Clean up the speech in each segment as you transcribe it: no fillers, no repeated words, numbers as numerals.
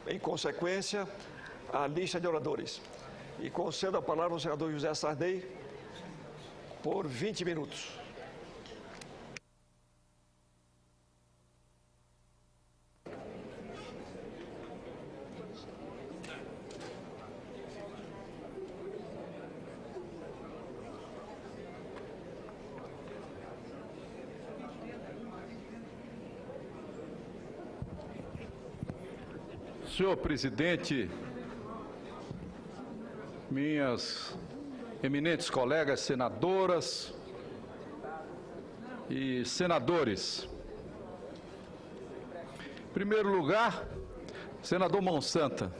em consequência, a lista de oradores. E concedo a palavra ao senador José Sarney por 20 minutos. Senhor presidente, minhas eminentes colegas senadoras e senadores. Em primeiro lugar, senador Monsanta.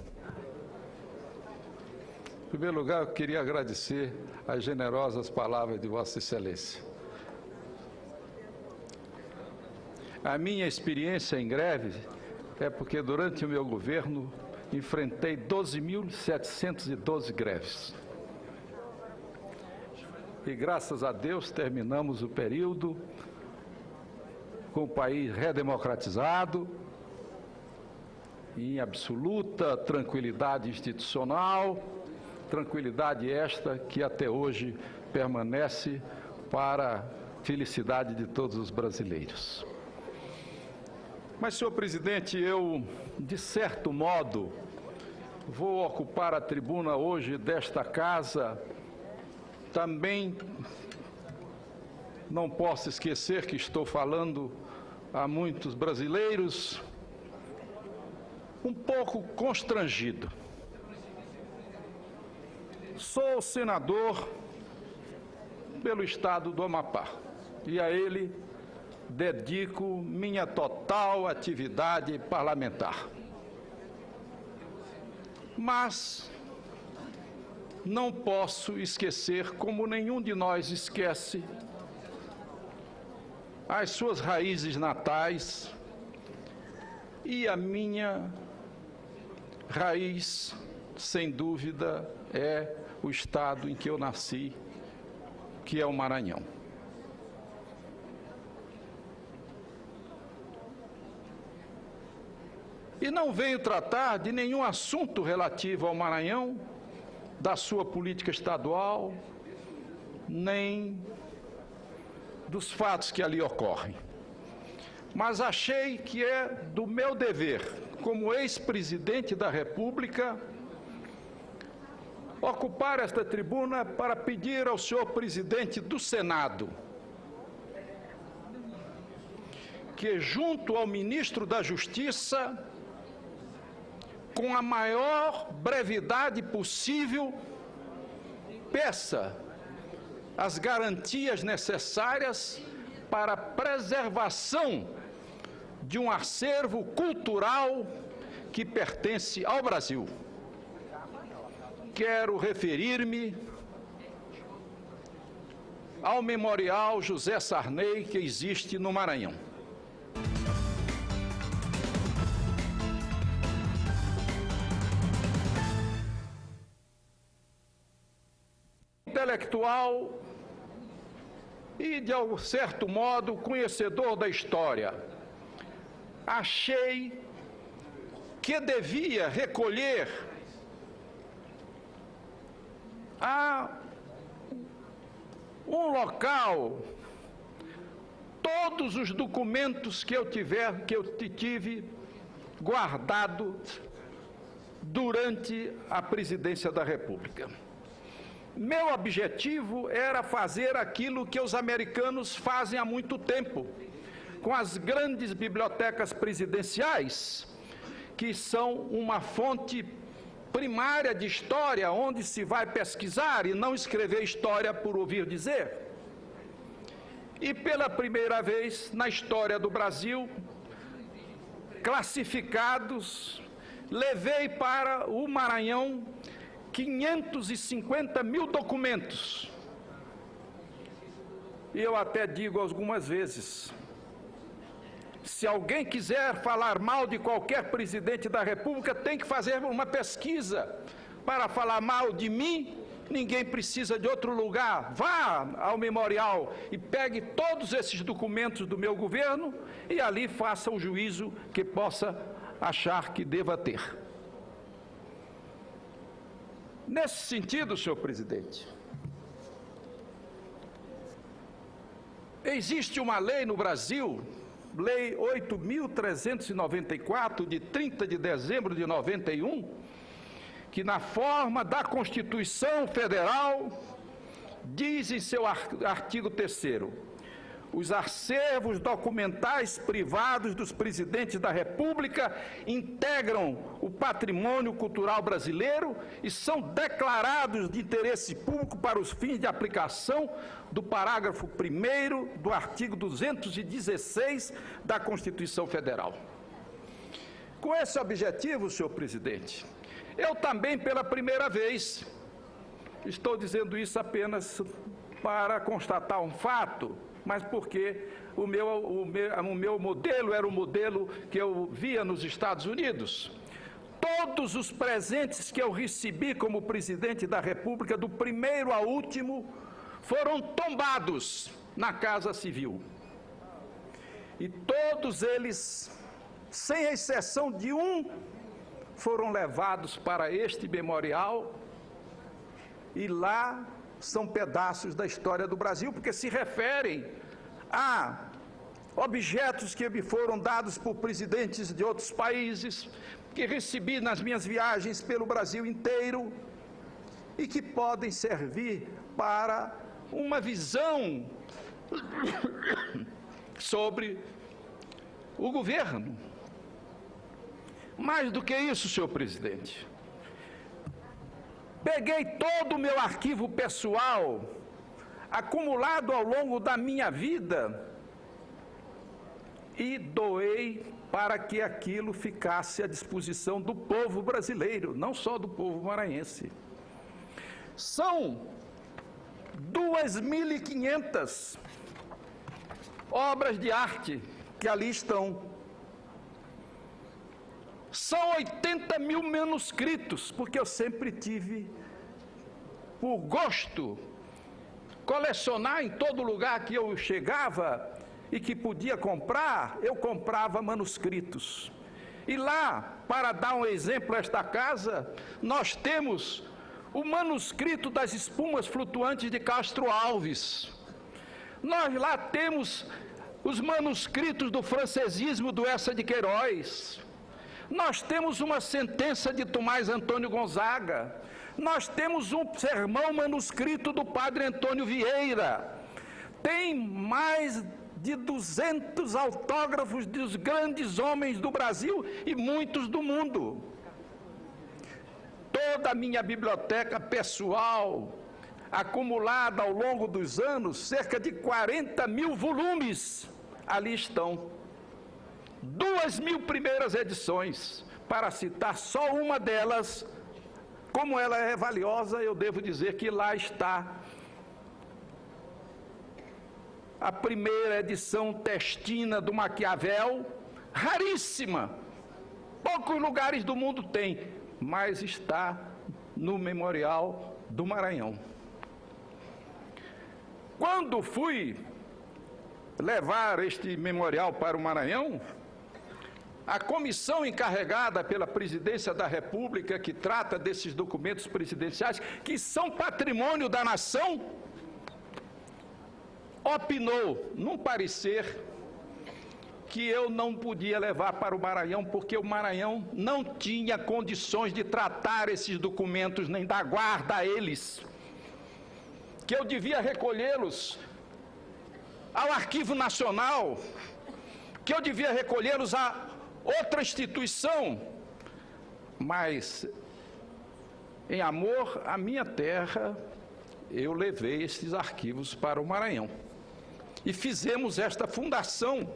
Em primeiro lugar, eu queria agradecer as generosas palavras de Vossa Excelência. A minha experiência em greve é porque durante o meu governo enfrentei 12.712 greves. E graças a Deus terminamos o período com o país redemocratizado, em absoluta tranquilidade institucional, tranquilidade esta que até hoje permanece para a felicidade de todos os brasileiros. Mas, senhor presidente, eu, de certo modo, vou ocupar a tribuna hoje desta casa. Também não posso esquecer que estou falando a muitos brasileiros um pouco constrangido. Sou senador pelo estado do Amapá e a ele dedico minha total atividade parlamentar. Mas não posso esquecer, como nenhum de nós esquece, as suas raízes natais, e a minha raiz, sem dúvida, é o estado em que eu nasci, que é o Maranhão. E não venho tratar de nenhum assunto relativo ao Maranhão, da sua política estadual, nem dos fatos que ali ocorrem. Mas achei que é do meu dever, como ex-presidente da República, ocupar esta tribuna para pedir ao senhor presidente do Senado que, junto ao ministro da Justiça, com a maior brevidade possível, peça as garantias necessárias para a preservação de um acervo cultural que pertence ao Brasil. Quero referir-me ao Memorial José Sarney que existe no Maranhão. Intelectual e, de certo modo, conhecedor da história, achei que devia recolher a um local todos os documentos que eu tive guardado durante a presidência da República. Meu objetivo era fazer aquilo que os americanos fazem há muito tempo, com as grandes bibliotecas presidenciais, que são uma fonte primária de história, onde se vai pesquisar e não escrever história por ouvir dizer. E pela primeira vez na história do Brasil, classificados, levei para o Maranhão 550 mil documentos. E eu até digo algumas vezes, se alguém quiser falar mal de qualquer presidente da República, tem que fazer uma pesquisa. Para falar mal de mim, ninguém precisa de outro lugar. Vá ao memorial e pegue todos esses documentos do meu governo e ali faça o juízo que possa achar que deva ter. Nesse sentido, senhor presidente, existe uma lei no Brasil, Lei 8.394, de 30 de dezembro de 91, que na forma da Constituição Federal, diz em seu artigo 3º, os acervos documentais privados dos presidentes da República integram o patrimônio cultural brasileiro e são declarados de interesse público para os fins de aplicação do parágrafo 1º do artigo 216 da Constituição Federal. Com esse objetivo, senhor presidente, eu também, pela primeira vez, estou dizendo isso apenas para constatar um fato, mas porque o meu modelo era o modelo que eu via nos Estados Unidos. Todos os presentes que eu recebi como presidente da República, do primeiro ao último, foram tombados na Casa Civil. E todos eles, sem exceção de um, foram levados para este memorial, e lá são pedaços da história do Brasil, porque se referem a objetos que me foram dados por presidentes de outros países, que recebi nas minhas viagens pelo Brasil inteiro, e que podem servir para uma visão sobre o governo. Mais do que isso, senhor presidente, peguei todo o meu arquivo pessoal, acumulado ao longo da minha vida, e doei para que aquilo ficasse à disposição do povo brasileiro, não só do povo maranhense. São 2.500 obras de arte que ali estão. São 80.000 manuscritos, porque eu sempre tive, por gosto, colecionar em todo lugar que eu chegava e que podia comprar, eu comprava manuscritos. E lá, para dar um exemplo a esta casa, nós temos o manuscrito das espumas flutuantes de Castro Alves. Nós lá temos os manuscritos do francesismo do Eça de Queiroz. Nós temos uma sentença de Tomás Antônio Gonzaga. Nós temos um sermão manuscrito do padre Antônio Vieira. Tem mais de 200 autógrafos dos grandes homens do Brasil e muitos do mundo. Toda a minha biblioteca pessoal, acumulada ao longo dos anos, cerca de 40.000 volumes, ali estão. 2.000 primeiras edições, para citar só uma delas. Como ela é valiosa, eu devo dizer que lá está a primeira edição testina do Maquiavel, raríssima, poucos lugares do mundo têm, mas está no Memorial do Maranhão. Quando fui levar este memorial para o Maranhão, a comissão encarregada pela Presidência da República, que trata desses documentos presidenciais, que são patrimônio da nação, opinou, num parecer, que eu não podia levar para o Maranhão, porque o Maranhão não tinha condições de tratar esses documentos, nem dar guarda a eles, que eu devia recolhê-los ao Arquivo Nacional, que eu devia recolhê-los a outra instituição, mas, em amor à minha terra, eu levei esses arquivos para o Maranhão. E fizemos esta fundação,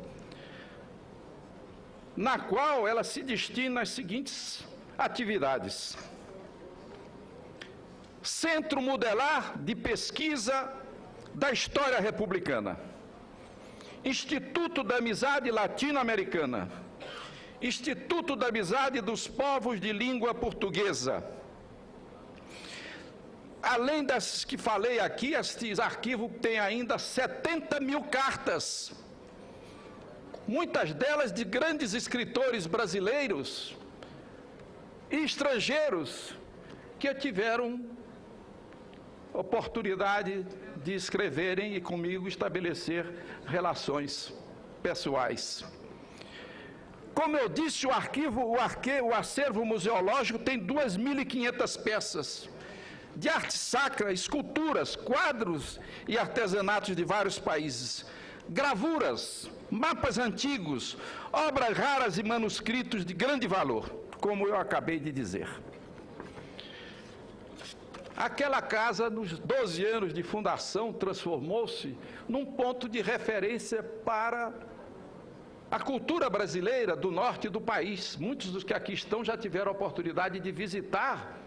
na qual ela se destina às seguintes atividades: Centro Modelar de Pesquisa da História Republicana, Instituto da Amizade Latino-Americana, Instituto da Amizade dos Povos de Língua Portuguesa. Além das que falei aqui, este arquivo tem ainda 70.000 cartas muitas delas de grandes escritores brasileiros e estrangeiros que tiveram oportunidade de escreverem e comigo estabelecer relações pessoais. Como eu disse, o acervo museológico tem 2.500 peças de arte sacra, esculturas, quadros e artesanatos de vários países, gravuras, mapas antigos, obras raras e manuscritos de grande valor, como eu acabei de dizer. Aquela casa, nos 12 anos de fundação, transformou-se num ponto de referência para a cultura brasileira do norte do país. Muitos dos que aqui estão já tiveram a oportunidade de visitar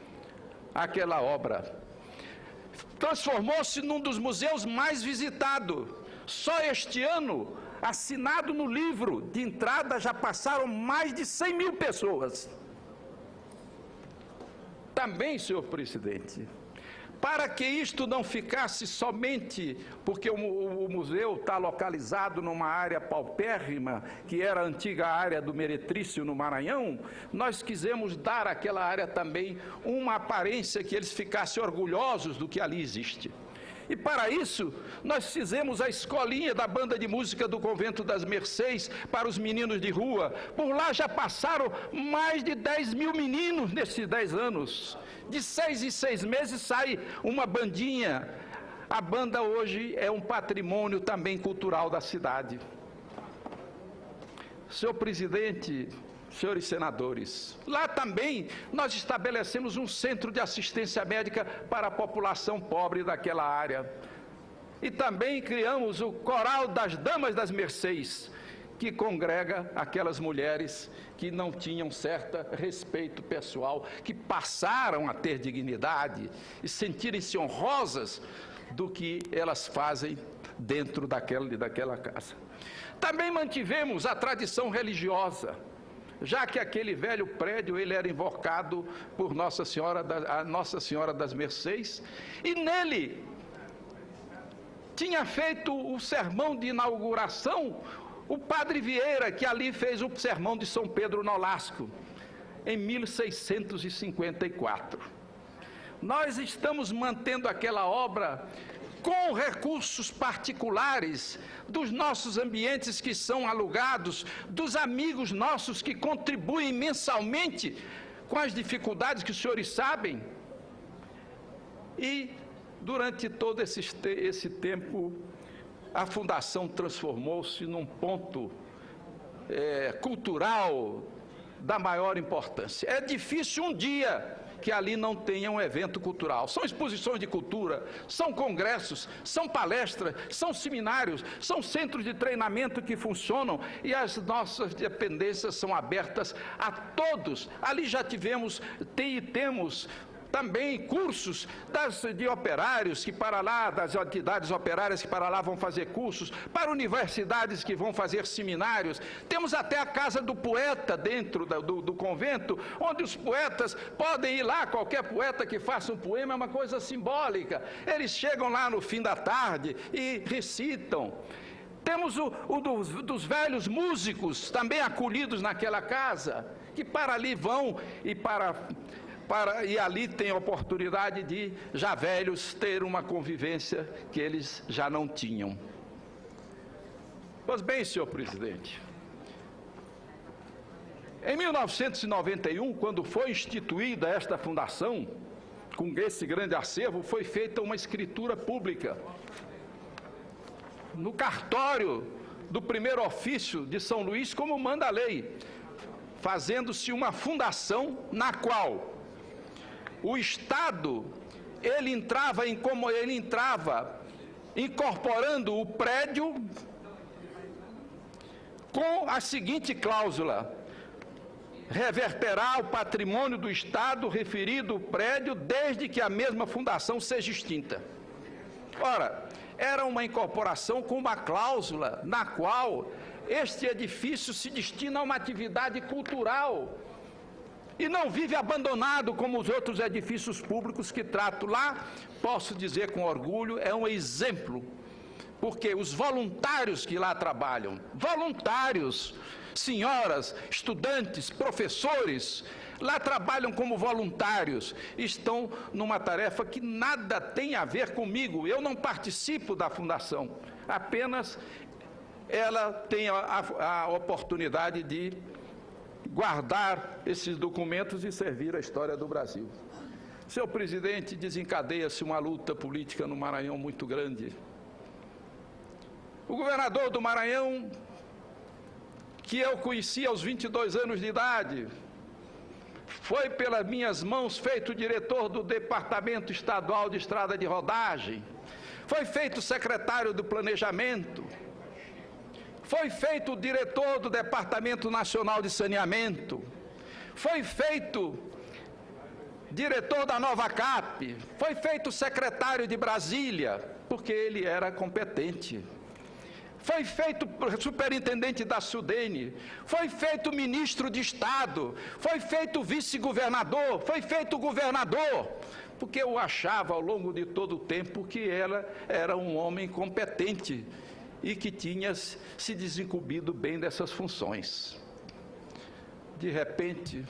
aquela obra. Transformou-se num dos museus mais visitados. Só este ano, assinado no livro de entrada, já passaram mais de 100 mil pessoas. Também, senhor presidente, para que isto não ficasse somente, porque o museu está localizado numa área paupérrima, que era a antiga área do Meretrício, no Maranhão, nós quisemos dar àquela área também uma aparência que eles ficassem orgulhosos do que ali existe. E para isso, nós fizemos a escolinha da banda de música do Convento das Mercês para os meninos de rua. Por lá já passaram mais de 10 mil meninos nesses 10 anos. De 6 em 6 meses sai uma bandinha. A banda hoje é um patrimônio também cultural da cidade. Senhor presidente, senhores senadores, lá também nós estabelecemos um centro de assistência médica para a população pobre daquela área. E também criamos o Coral das Damas das Mercês, que congrega aquelas mulheres que não tinham certo respeito pessoal, que passaram a ter dignidade e sentirem-se honrosas do que elas fazem dentro daquela casa. Também mantivemos a tradição religiosa, já que aquele velho prédio ele era invocado por Nossa Senhora das Mercês, e nele tinha feito o sermão de inauguração o padre Vieira, que ali fez o sermão de São Pedro Nolasco, em 1654. Nós estamos mantendo aquela obra com recursos particulares dos nossos ambientes que são alugados, dos amigos nossos que contribuem mensalmente com as dificuldades que os senhores sabem. E durante todo esse tempo, a Fundação transformou-se num ponto cultural da maior importância. É difícil um dia que ali não tenha um evento cultural. São exposições de cultura, são congressos, são palestras, são seminários, são centros de treinamento que funcionam e as nossas dependências são abertas a todos. Ali já tivemos e temos também cursos de operários que para lá, das entidades operárias que para lá vão fazer cursos, para universidades que vão fazer seminários. Temos até a Casa do Poeta dentro do convento, onde os poetas podem ir lá, qualquer poeta que faça um poema é uma coisa simbólica. Eles chegam lá no fim da tarde e recitam. Temos dos velhos músicos também acolhidos naquela casa, que para ali vão e ali tem a oportunidade de, já velhos, ter uma convivência que eles já não tinham. Pois bem, senhor presidente, em 1991, quando foi instituída esta fundação, com esse grande acervo, foi feita uma escritura pública no cartório do primeiro ofício de São Luís, como manda a lei, fazendo-se uma fundação na qual o Estado, ele entrava incorporando o prédio com a seguinte cláusula: reverterá ao patrimônio do Estado referido o prédio desde que a mesma fundação seja extinta. Ora, era uma incorporação com uma cláusula na qual este edifício se destina a uma atividade cultural e não vive abandonado como os outros edifícios públicos que trato lá. Posso dizer com orgulho, é um exemplo porque os voluntários que lá trabalham, voluntários, senhoras, estudantes, professores, lá trabalham como voluntários, estão numa tarefa que nada tem a ver comigo. Eu não participo da fundação, apenas ela tem a oportunidade de guardar esses documentos e servir a história do Brasil. Senhor presidente, desencadeia-se uma luta política no Maranhão muito grande. O governador do Maranhão, que eu conheci aos 22 anos de idade, foi pelas minhas mãos feito diretor do Departamento Estadual de Estrada de Rodagem, foi feito secretário do Planejamento, foi feito diretor do Departamento Nacional de Saneamento, foi feito diretor da Nova Cap, foi feito secretário de Brasília, porque ele era competente. Foi feito superintendente da Sudene, foi feito ministro de Estado, foi feito vice-governador, foi feito governador, porque eu achava ao longo de todo o tempo que ela era um homem competente e que tinha se desincumbido bem dessas funções. De repente,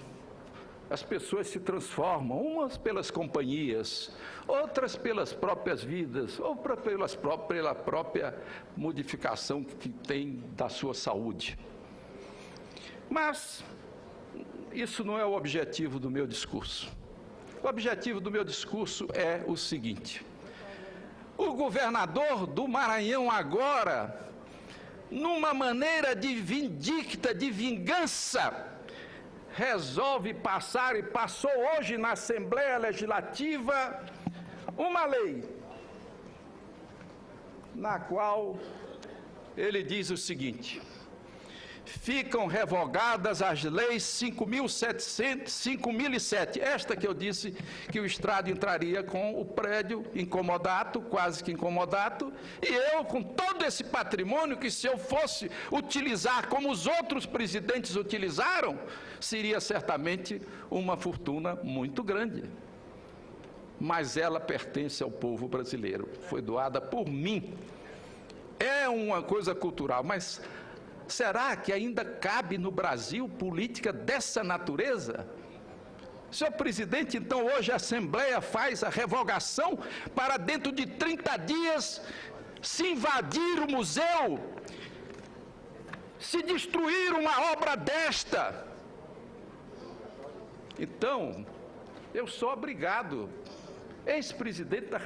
as pessoas se transformam, umas pelas companhias, outras pelas próprias vidas, ou pela própria modificação que tem da sua saúde. Mas isso não é o objetivo do meu discurso. O objetivo do meu discurso é o seguinte: o governador do Maranhão agora, numa maneira de vindicta, de vingança, resolve passar, e passou hoje na Assembleia Legislativa, uma lei na qual ele diz o seguinte: ficam revogadas as leis 5.007, esta que eu disse que o Estrado entraria com o prédio incomodato, quase que incomodato, e eu com todo esse patrimônio que, se eu fosse utilizar como os outros presidentes utilizaram, seria certamente uma fortuna muito grande. Mas ela pertence ao povo brasileiro, foi doada por mim. É uma coisa cultural, mas será que ainda cabe no Brasil política dessa natureza? Senhor presidente, então hoje a Assembleia faz a revogação para dentro de 30 dias se invadir o museu, se destruir uma obra desta. Então, eu sou obrigado, ex-presidente da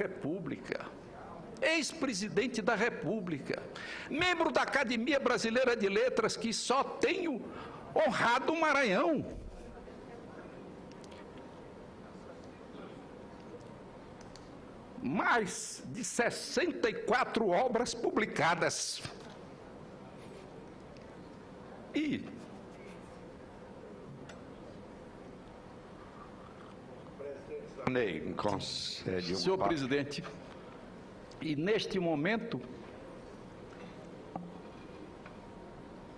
República, membro da Academia Brasileira de Letras, que só tenho honrado o Maranhão. Mais de 64 obras publicadas. E senhor presidente, e neste momento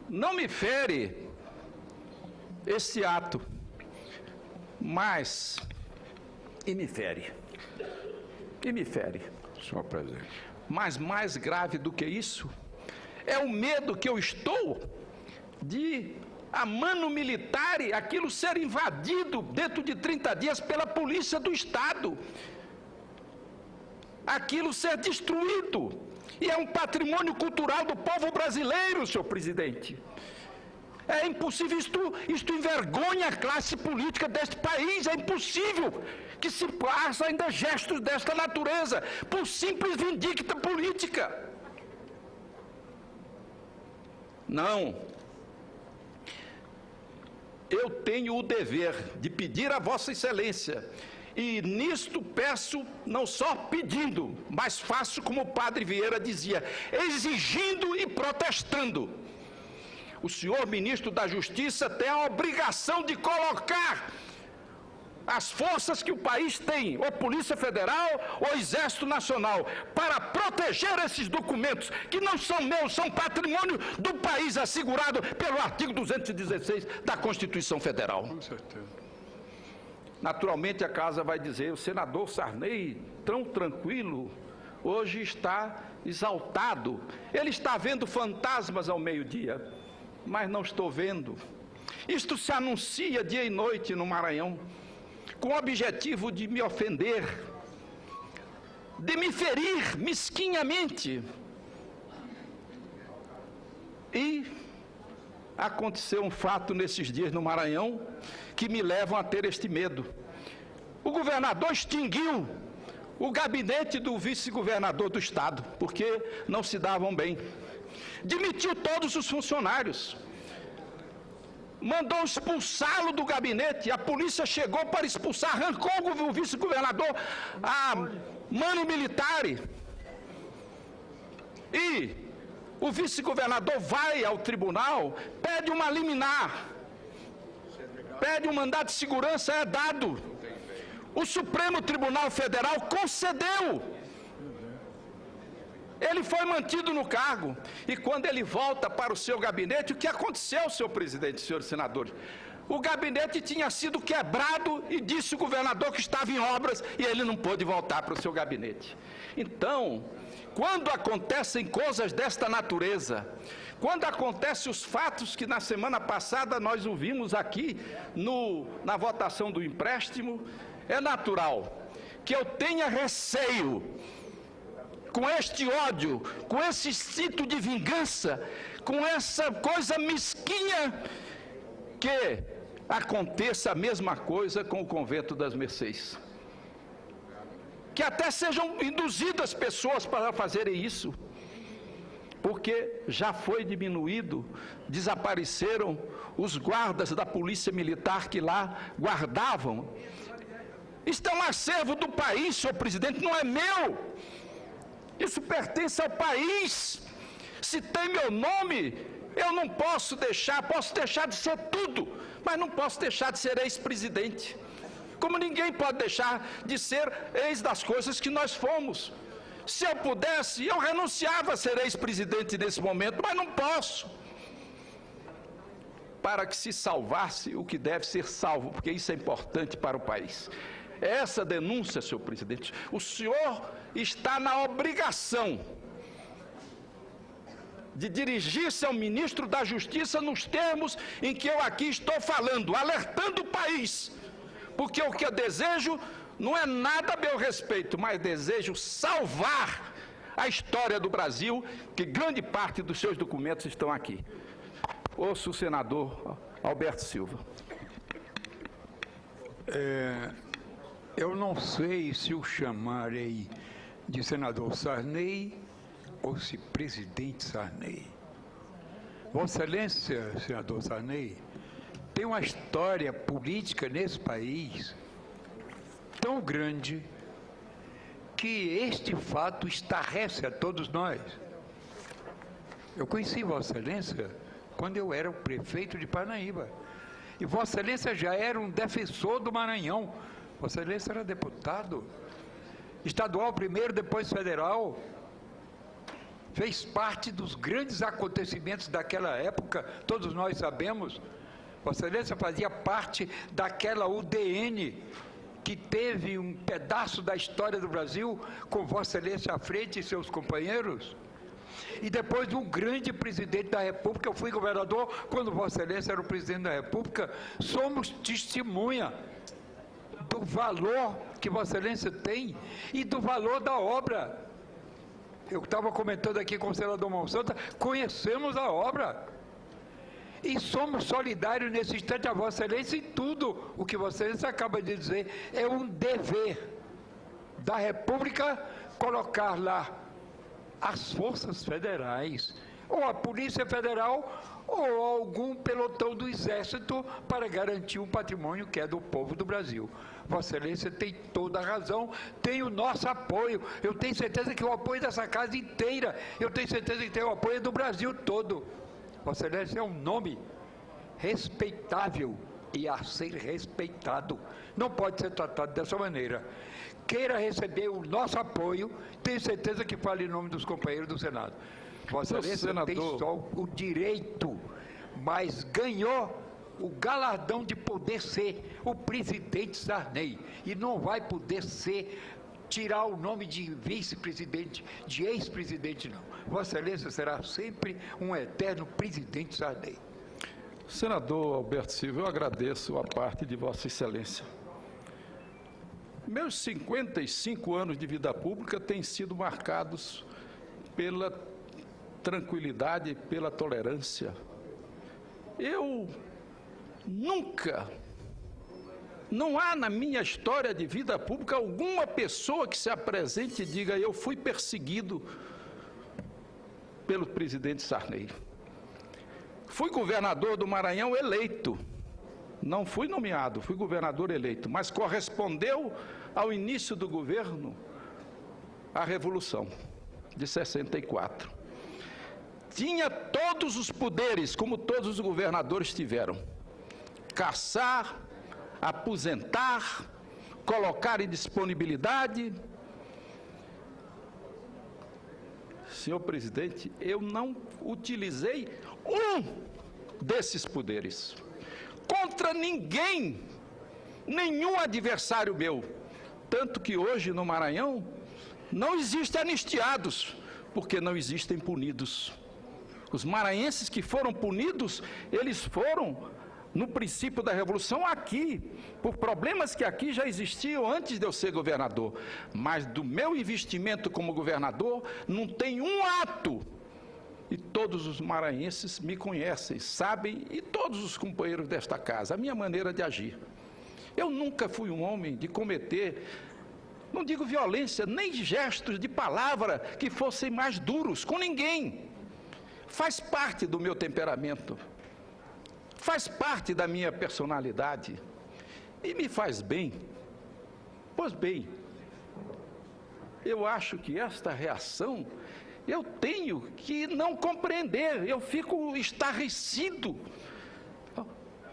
não me fere esse ato, mas me fere. Senhor presidente. Mas mais grave do que isso é o medo que eu estou de a mano militar, aquilo ser invadido dentro de 30 dias pela Polícia do Estado, aquilo ser destruído, e é um patrimônio cultural do povo brasileiro, senhor presidente. É impossível, isto envergonha a classe política deste país, é impossível que se faça ainda gestos desta natureza, por simples vindicta política. Não. Eu tenho o dever de pedir a Vossa Excelência, e nisto peço, não só pedindo, mas faço como o padre Vieira dizia, exigindo e protestando. O senhor ministro da Justiça tem a obrigação de colocar as forças que o país tem, ou Polícia Federal, ou Exército Nacional, para proteger esses documentos, que não são meus, são patrimônio do país, assegurado pelo artigo 216 da Constituição Federal. Com certeza. Naturalmente a casa vai dizer, o senador Sarney, tão tranquilo, hoje está exaltado. Ele está vendo fantasmas ao meio-dia, mas não estou vendo. Isto se anuncia dia e noite no Maranhão, com o objetivo de me ofender, de me ferir mesquinhamente. E aconteceu um fato nesses dias no Maranhão que me levam a ter este medo. O governador extinguiu o gabinete do vice-governador do estado, porque não se davam bem. Demitiu todos os funcionários. Mandou expulsá-lo do gabinete. A polícia chegou para expulsar, arrancou o vice-governador a mano militar. E o vice-governador vai ao tribunal, pede uma liminar, pede um mandado de segurança, é dado. O Supremo Tribunal Federal concedeu. Ele foi mantido no cargo. E quando ele volta para o seu gabinete, o que aconteceu, senhor presidente, senhores senadores? O gabinete tinha sido quebrado e disse o governador que estava em obras e ele não pôde voltar para o seu gabinete. Então, quando acontecem coisas desta natureza, quando acontecem os fatos que na semana passada nós ouvimos aqui na votação do empréstimo, é natural que eu tenha receio, com este ódio, com esse instinto de vingança, com essa coisa mesquinha, que aconteça a mesma coisa com o convento das Mercês. Que até sejam induzidas pessoas para fazerem isso, porque já foi diminuído, desapareceram os guardas da polícia militar que lá guardavam. Isto é um acervo do país, senhor presidente, não é meu. Isso pertence ao país. Se tem meu nome, eu não posso deixar de ser tudo, mas não posso deixar de ser ex-presidente. Como ninguém pode deixar de ser ex das coisas que nós fomos. Se eu pudesse, eu renunciava a ser ex-presidente nesse momento, mas não posso. Para que se salvasse o que deve ser salvo, porque isso é importante para o país. Essa denúncia, senhor presidente, o senhor está na obrigação de dirigir-se ao ministro da Justiça nos termos em que eu aqui estou falando, alertando o país, porque o que eu desejo não é nada a meu respeito, mas desejo salvar a história do Brasil, que grande parte dos seus documentos estão aqui. Ouço o senador Alberto Silva. Eu não sei se o chamarei de senador Sarney ou se presidente Sarney. Vossa Excelência, senador Sarney, tem uma história política nesse país tão grande que este fato estarrece a todos nós. Eu conheci Vossa Excelência quando eu era o prefeito de Parnaíba. E Vossa Excelência já era um defensor do Maranhão. Vossa Excelência era deputado estadual primeiro, depois federal. Fez parte dos grandes acontecimentos daquela época, todos nós sabemos. Vossa Excelência fazia parte daquela UDN que teve um pedaço da história do Brasil com Vossa Excelência à frente e seus companheiros. E depois um grande presidente da República, eu fui governador quando Vossa Excelência era o presidente da República, somos testemunha do valor que Vossa Excelência tem e do valor da obra. Eu estava comentando aqui com o senador Monsanto, conhecemos a obra e somos solidários nesse instante a Vossa Excelência em tudo o que Vossa Excelência acaba de dizer. É um dever da República colocar lá as forças federais, ou a Polícia Federal, ou algum pelotão do Exército para garantir um patrimônio que é do povo do Brasil. Vossa Excelência tem toda a razão, tem o nosso apoio. Eu tenho certeza que o apoio dessa casa inteira, eu tenho certeza que tem o apoio do Brasil todo. Vossa Excelência é um nome respeitável e a ser respeitado. Não pode ser tratado dessa maneira. Queira receber o nosso apoio, tenho certeza que fale em nome dos companheiros do Senado. Vossa Excelência tem só o direito, mas ganhou o galardão de poder ser o presidente Sarney, e não vai poder ser tirar o nome de vice-presidente, de ex-presidente, não. Vossa Excelência será sempre um eterno presidente Sarney. Senador Alberto Silva, eu agradeço a parte de Vossa Excelência. Meus 55 anos de vida pública têm sido marcados pela tranquilidade, pela tolerância. Eu nunca, não há na minha história de vida pública alguma pessoa que se apresente e diga: eu fui perseguido pelo presidente Sarney. Fui governador do Maranhão eleito, não fui nomeado, fui governador eleito, mas correspondeu ao início do governo a Revolução de 64. Tinha todos os poderes, como todos os governadores tiveram: caçar, aposentar, colocar em disponibilidade. Senhor presidente, eu não utilizei um desses poderes contra ninguém, nenhum adversário meu. Tanto que hoje no Maranhão não existem anistiados, porque não existem punidos. Os maranhenses que foram punidos, eles foram no princípio da Revolução aqui, por problemas que aqui já existiam antes de eu ser governador. Mas do meu investimento como governador, não tem um ato. E todos os maranhenses me conhecem, sabem, e todos os companheiros desta casa, a minha maneira de agir. Eu nunca fui um homem de cometer, não digo violência, nem gestos de palavra que fossem mais duros com ninguém. Faz parte do meu temperamento. Faz parte da minha personalidade e me faz bem. Pois bem, eu acho que esta reação eu tenho que não compreender, eu fico estarrecido,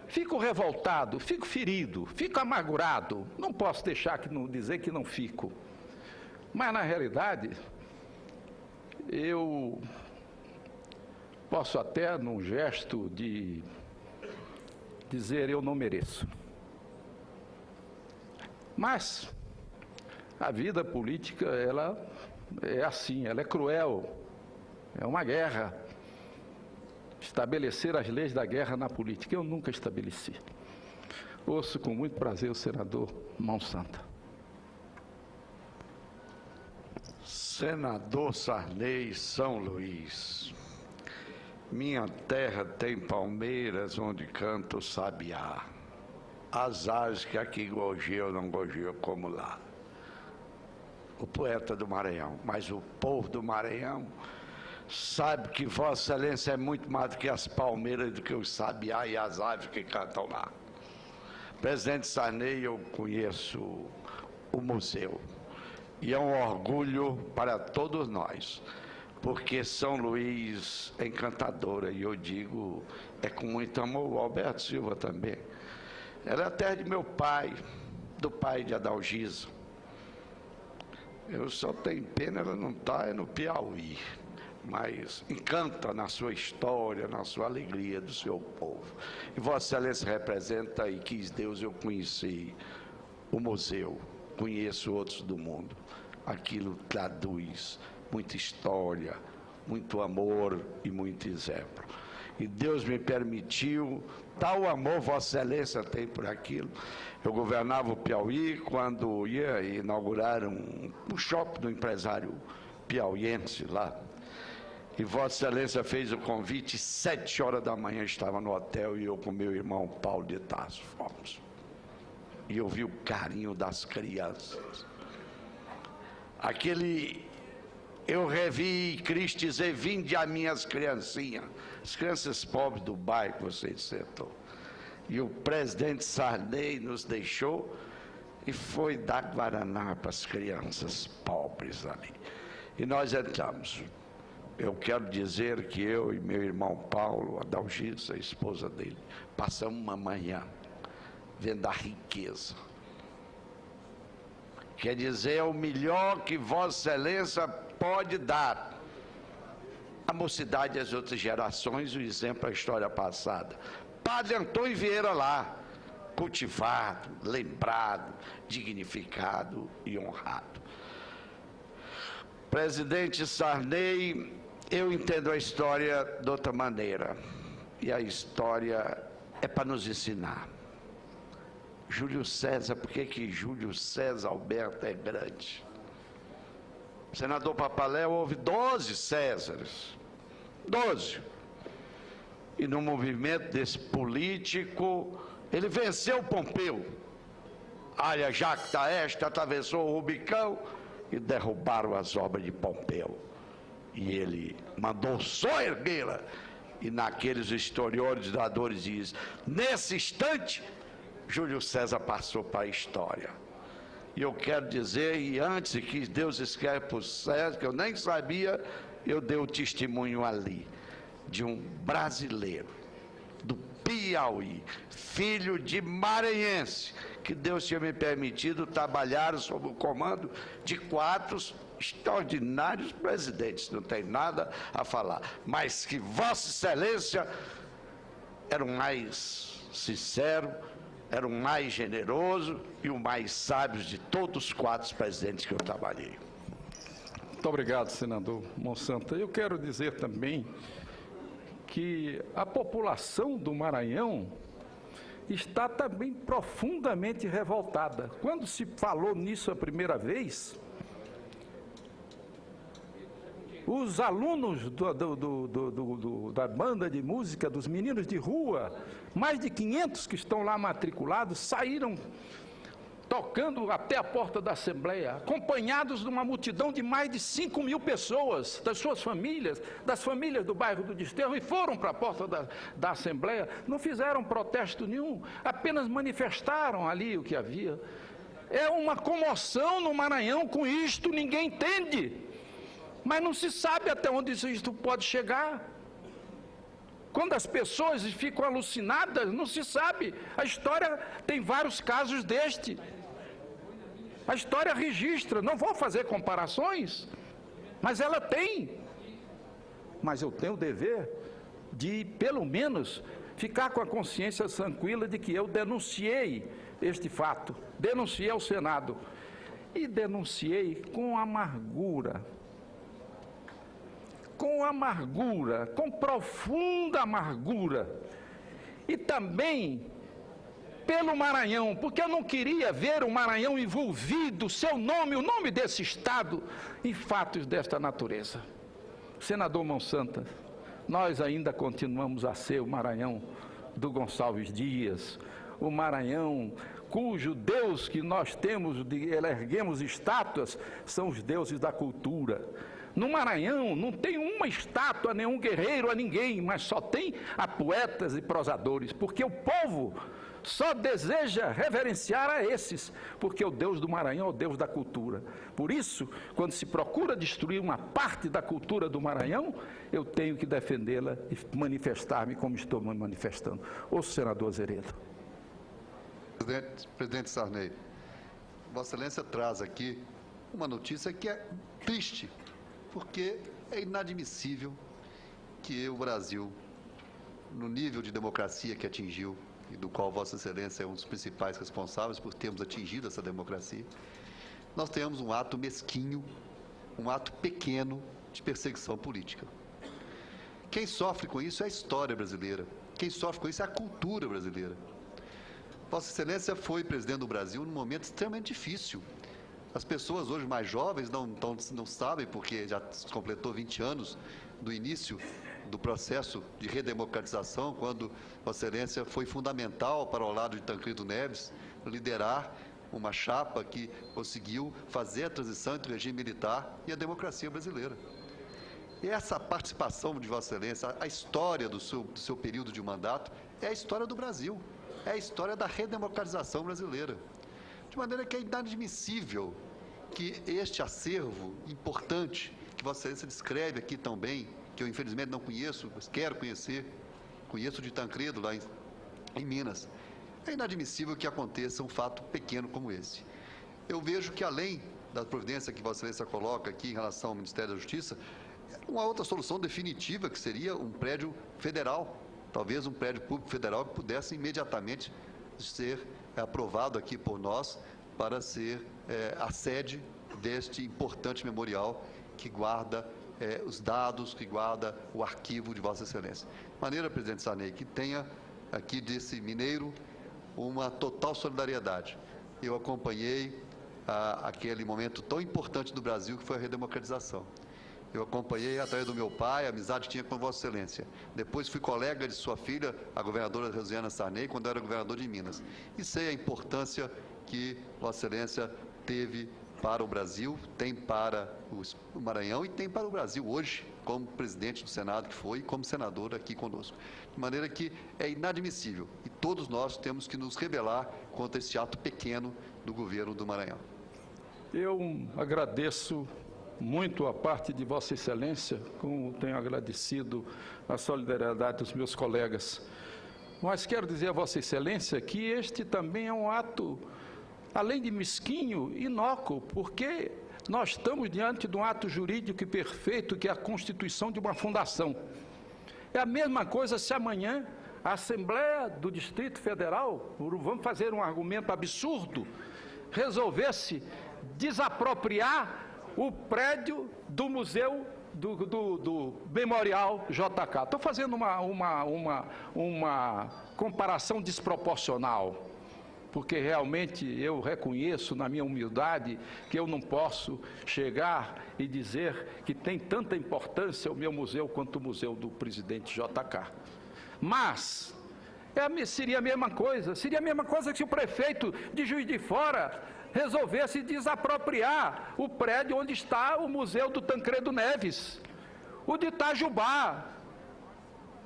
fico revoltado, fico ferido, fico amargurado. Não posso deixar de dizer que não fico, mas na realidade eu posso até, num gesto de dizer: eu não mereço. Mas a vida política, ela é assim, ela é cruel, é uma guerra. Estabelecer as leis da guerra na política, eu nunca estabeleci. Ouço com muito prazer o senador Mão Santa. Senador Sarney, São Luís. Minha terra tem palmeiras onde canta o sabiá. As aves que aqui gorjeiam não gorjeiam como lá. O poeta do Maranhão, mas o povo do Maranhão sabe que Vossa Excelência é muito mais do que as palmeiras, do que o sabiá e as aves que cantam lá. Presidente Sarney, eu conheço o museu e é um orgulho para todos nós, porque São Luís é encantadora, e eu digo, é com muito amor. O Alberto Silva também. Era a terra de meu pai, do pai de Adalgisa. Eu só tenho pena, ela não está no Piauí, mas encanta na sua história, na sua alegria do seu povo. E Vossa Excelência representa, e quis Deus, eu conheci o museu, conheço outros do mundo. Aquilo traduz muita história, muito amor e muito exemplo. E Deus me permitiu, tal amor Vossa Excelência tem por aquilo. Eu governava o Piauí quando ia inaugurar um shopping do empresário piauiense lá. E Vossa Excelência fez o convite, 7 horas da manhã estava no hotel, e eu com meu irmão Paulo de Tarso fomos. E eu vi o carinho das crianças. Eu revi Cristo dizer: vinde a minhas criancinhas, as crianças pobres do bairro que você sentou. E o presidente Sarney nos deixou e foi dar guaraná para as crianças pobres ali. E nós entramos. Eu quero dizer que eu e meu irmão Paulo, a Adalgisa, a esposa dele, passamos uma manhã vendo a riqueza. Quer dizer, é o melhor que Vossa Excelência pode dar à mocidade e às outras gerações, o exemplo da história passada. Padre Antônio Vieira lá, cultivado, lembrado, dignificado e honrado. Presidente Sarney, eu entendo a história de outra maneira. E a história é para nos ensinar. Júlio César, por que Júlio César Alberto é grande? Senador Papaléu, houve 12 Césares. 12. E no movimento desse político, ele venceu Pompeu. Área Jacta Este atravessou o Rubicão e derrubaram as obras de Pompeu. E ele mandou só erguê-la. E naqueles historiadores diz, nesse instante, Júlio César passou para a história. E eu quero dizer, e antes que Deus escreve para o César, que eu nem sabia, eu dei o testemunho ali, de um brasileiro, do Piauí, filho de maranhense, que Deus tinha me permitido trabalhar sob o comando de 4 extraordinários presidentes, não tem nada a falar, mas que Vossa Excelência era o mais sincero, era o mais generoso e o mais sábio de todos os 4 presidentes que eu trabalhei. Muito obrigado, senador Monsanto. Eu quero dizer também que a população do Maranhão está também profundamente revoltada. Quando se falou nisso a primeira vez, os alunos da banda de música, dos meninos de rua, mais de 500 que estão lá matriculados, saíram tocando até a porta da Assembleia, acompanhados de uma multidão de mais de 5.000 pessoas, das suas famílias, das famílias do bairro do Desterro, e foram para a porta da Assembleia, não fizeram protesto nenhum, apenas manifestaram ali o que havia. É uma comoção no Maranhão com isto, ninguém entende, mas não se sabe até onde isto pode chegar. Quando as pessoas ficam alucinadas, não se sabe. A história tem vários casos deste. A história registra, não vou fazer comparações, mas ela tem. Mas eu tenho o dever de, pelo menos, ficar com a consciência tranquila de que eu denunciei este fato, denunciei ao Senado, e denunciei com amargura, com profunda amargura, e também pelo Maranhão, porque eu não queria ver o Maranhão envolvido, seu nome, o nome desse Estado, em fatos desta natureza. Senador Monsanto, nós ainda continuamos a ser o Maranhão do Gonçalves Dias, o Maranhão cujo Deus que nós temos, erguemos estátuas, são os deuses da cultura. No Maranhão não tem uma estátua, nenhum guerreiro, a ninguém, mas só tem a poetas e prosadores, porque o povo só deseja reverenciar a esses, porque o Deus do Maranhão é o Deus da cultura. Por isso, quando se procura destruir uma parte da cultura do Maranhão, eu tenho que defendê-la e manifestar-me como estou me manifestando. Ô senador Azeredo. Presidente Sarney, Vossa Excelência traz aqui uma notícia que é triste, porque é inadmissível que o Brasil, no nível de democracia que atingiu, e do qual Vossa Excelência é um dos principais responsáveis por termos atingido essa democracia, nós tenhamos um ato mesquinho, um ato pequeno de perseguição política. Quem sofre com isso é a história brasileira, quem sofre com isso é a cultura brasileira. Vossa Excelência foi presidente do Brasil num momento extremamente difícil. As pessoas hoje mais jovens não sabem, porque já completou 20 anos do início do processo de redemocratização, quando Vossa Excelência foi fundamental para, ao lado de Tancredo Neves, liderar uma chapa que conseguiu fazer a transição entre o regime militar e a democracia brasileira. E essa participação de Vossa Excelência, a história do seu período de mandato, é a história do Brasil, é a história da redemocratização brasileira. De maneira que é inadmissível que este acervo importante, que Vossa Excelência descreve aqui também, que eu infelizmente não conheço, mas quero conhecer, conheço de Tancredo lá em Minas, é inadmissível que aconteça um fato pequeno como esse. Eu vejo que, além da providência que Vossa Excelência coloca aqui em relação ao Ministério da Justiça, uma outra solução definitiva, que seria um prédio federal, talvez um prédio público federal que pudesse imediatamente ser aprovado aqui por nós para ser a sede deste importante memorial que guarda os dados, que guarda o arquivo de Vossa Excelência. De maneira, presidente Sarney, que tenha aqui desse mineiro uma total solidariedade. Eu acompanhei aquele momento tão importante do Brasil que foi a redemocratização. Eu acompanhei através do meu pai, a amizade que tinha com Vossa Excelência. Depois fui colega de sua filha, a governadora Rosiana Sarney, quando eu era governador de Minas. E sei a importância que Vossa Excelência teve para o Brasil, tem para o Maranhão e tem para o Brasil hoje, como presidente do Senado que foi e como senador aqui conosco. De maneira que é inadmissível e todos nós temos que nos rebelar contra esse ato pequeno do governo do Maranhão. Eu agradeço muito a parte de Vossa Excelência, como tenho agradecido a solidariedade dos meus colegas. Mas quero dizer a Vossa Excelência que este também é um ato, além de mesquinho, inócuo, porque nós estamos diante de um ato jurídico e perfeito, que é a constituição de uma fundação. É a mesma coisa se amanhã a Assembleia do Distrito Federal, vamos fazer um argumento absurdo, resolvesse desapropriar o prédio do museu do Memorial JK. Estou fazendo uma comparação desproporcional, porque realmente eu reconheço na minha humildade que eu não posso chegar e dizer que tem tanta importância o meu museu quanto o museu do presidente JK. Mas seria a mesma coisa que se o prefeito de Juiz de Fora resolvesse desapropriar o prédio onde está o museu do Tancredo Neves, o de Itajubá,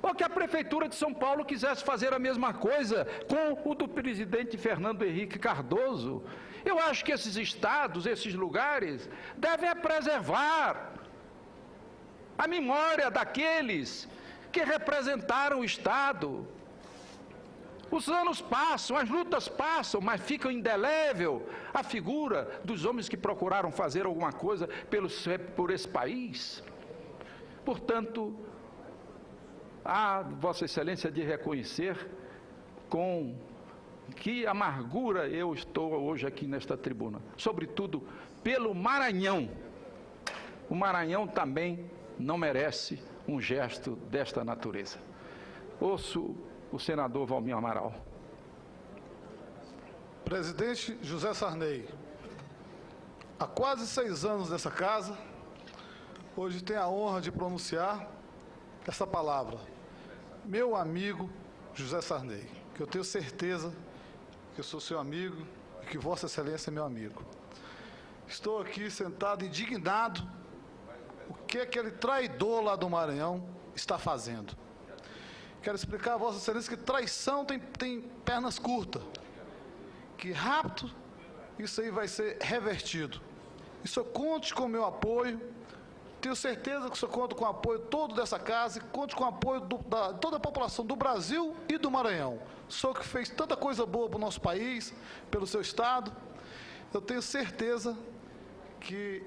ou que a Prefeitura de São Paulo quisesse fazer a mesma coisa com o do presidente Fernando Henrique Cardoso. Eu acho que esses estados, esses lugares, devem preservar a memória daqueles que representaram o Estado. Os anos passam, as lutas passam, mas fica indelével a figura dos homens que procuraram fazer alguma coisa por esse país. Portanto, a Vossa Excelência de reconhecer com que amargura eu estou hoje aqui nesta tribuna, sobretudo pelo Maranhão. O Maranhão também não merece um gesto desta natureza. Ouço o senador Valmir Amaral. Presidente José Sarney, há quase 6 anos nessa casa, hoje tenho a honra de pronunciar essa palavra. Meu amigo José Sarney, que eu tenho certeza que eu sou seu amigo e que Vossa Excelência é meu amigo. Estou aqui sentado indignado o que aquele traidor lá do Maranhão está fazendo. Quero explicar a Vossa Excelência que traição tem pernas curtas, que rápido isso aí vai ser revertido. E o senhor conte com o meu apoio, tenho certeza que o senhor conta com o apoio todo dessa casa e conte com o apoio de toda a população do Brasil e do Maranhão. O senhor que fez tanta coisa boa para o nosso país, pelo seu estado, eu tenho certeza que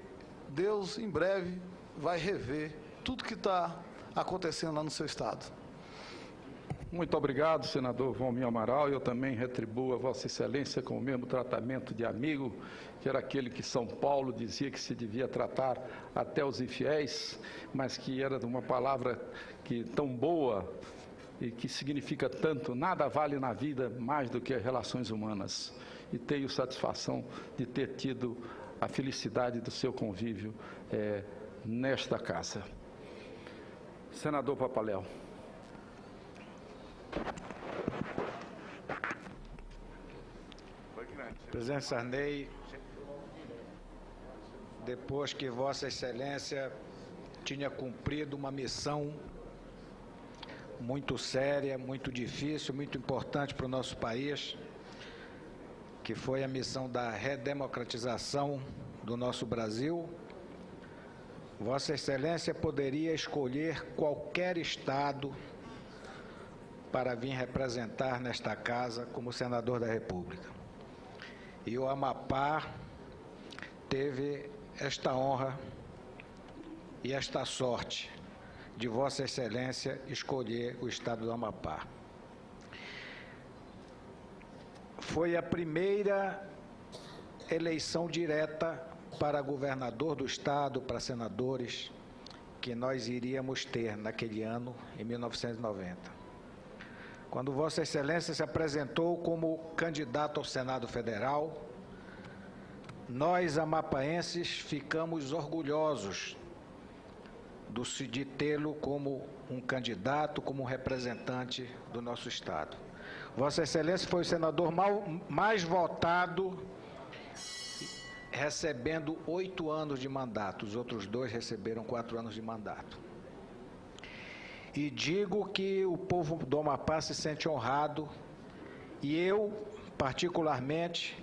Deus em breve vai rever tudo que está acontecendo lá no seu estado. Muito obrigado, senador Valmir Amaral. Eu também retribuo a Vossa Excelência com o mesmo tratamento de amigo, que era aquele que São Paulo dizia que se devia tratar até os infiéis, mas que era de uma palavra que tão boa e que significa tanto. Nada vale na vida mais do que as relações humanas. E tenho satisfação de ter tido a felicidade do seu convívio nesta casa. Senador Papaléu. Presidente Sarney, depois que Vossa Excelência tinha cumprido uma missão muito séria, muito difícil, muito importante para o nosso país, que foi a missão da redemocratização do nosso Brasil, Vossa Excelência poderia escolher qualquer estado para vir representar nesta casa como senador da República. E o Amapá teve esta honra e esta sorte de Vossa Excelência escolher o estado do Amapá. Foi a primeira eleição direta para governador do Estado, para senadores, que nós iríamos ter naquele ano, em 1990. Quando Vossa Excelência se apresentou como candidato ao Senado Federal, nós, amapaenses, ficamos orgulhosos de tê-lo como um candidato, como um representante do nosso Estado. Vossa Excelência foi o senador mais votado, recebendo 8 anos de mandato. Os outros 2 receberam 4 anos de mandato. E digo que o povo do Amapá se sente honrado, e eu, particularmente,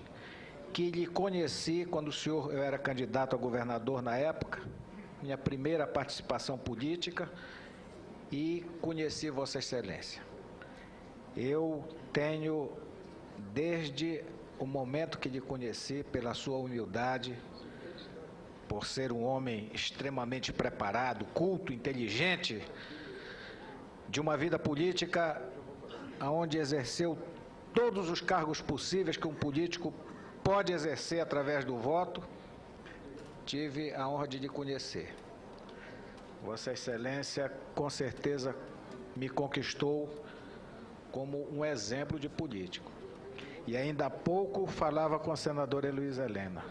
que lhe conheci quando eu era candidato a governador na época, minha primeira participação política, e conheci Vossa Excelência. Eu tenho, desde o momento que lhe conheci, pela sua humildade, por ser um homem extremamente preparado, culto, inteligente, de uma vida política onde exerceu todos os cargos possíveis que um político pode exercer através do voto, tive a honra de lhe conhecer. Vossa Excelência, com certeza, me conquistou como um exemplo de político. E ainda há pouco falava com a senadora Heloísa Helena.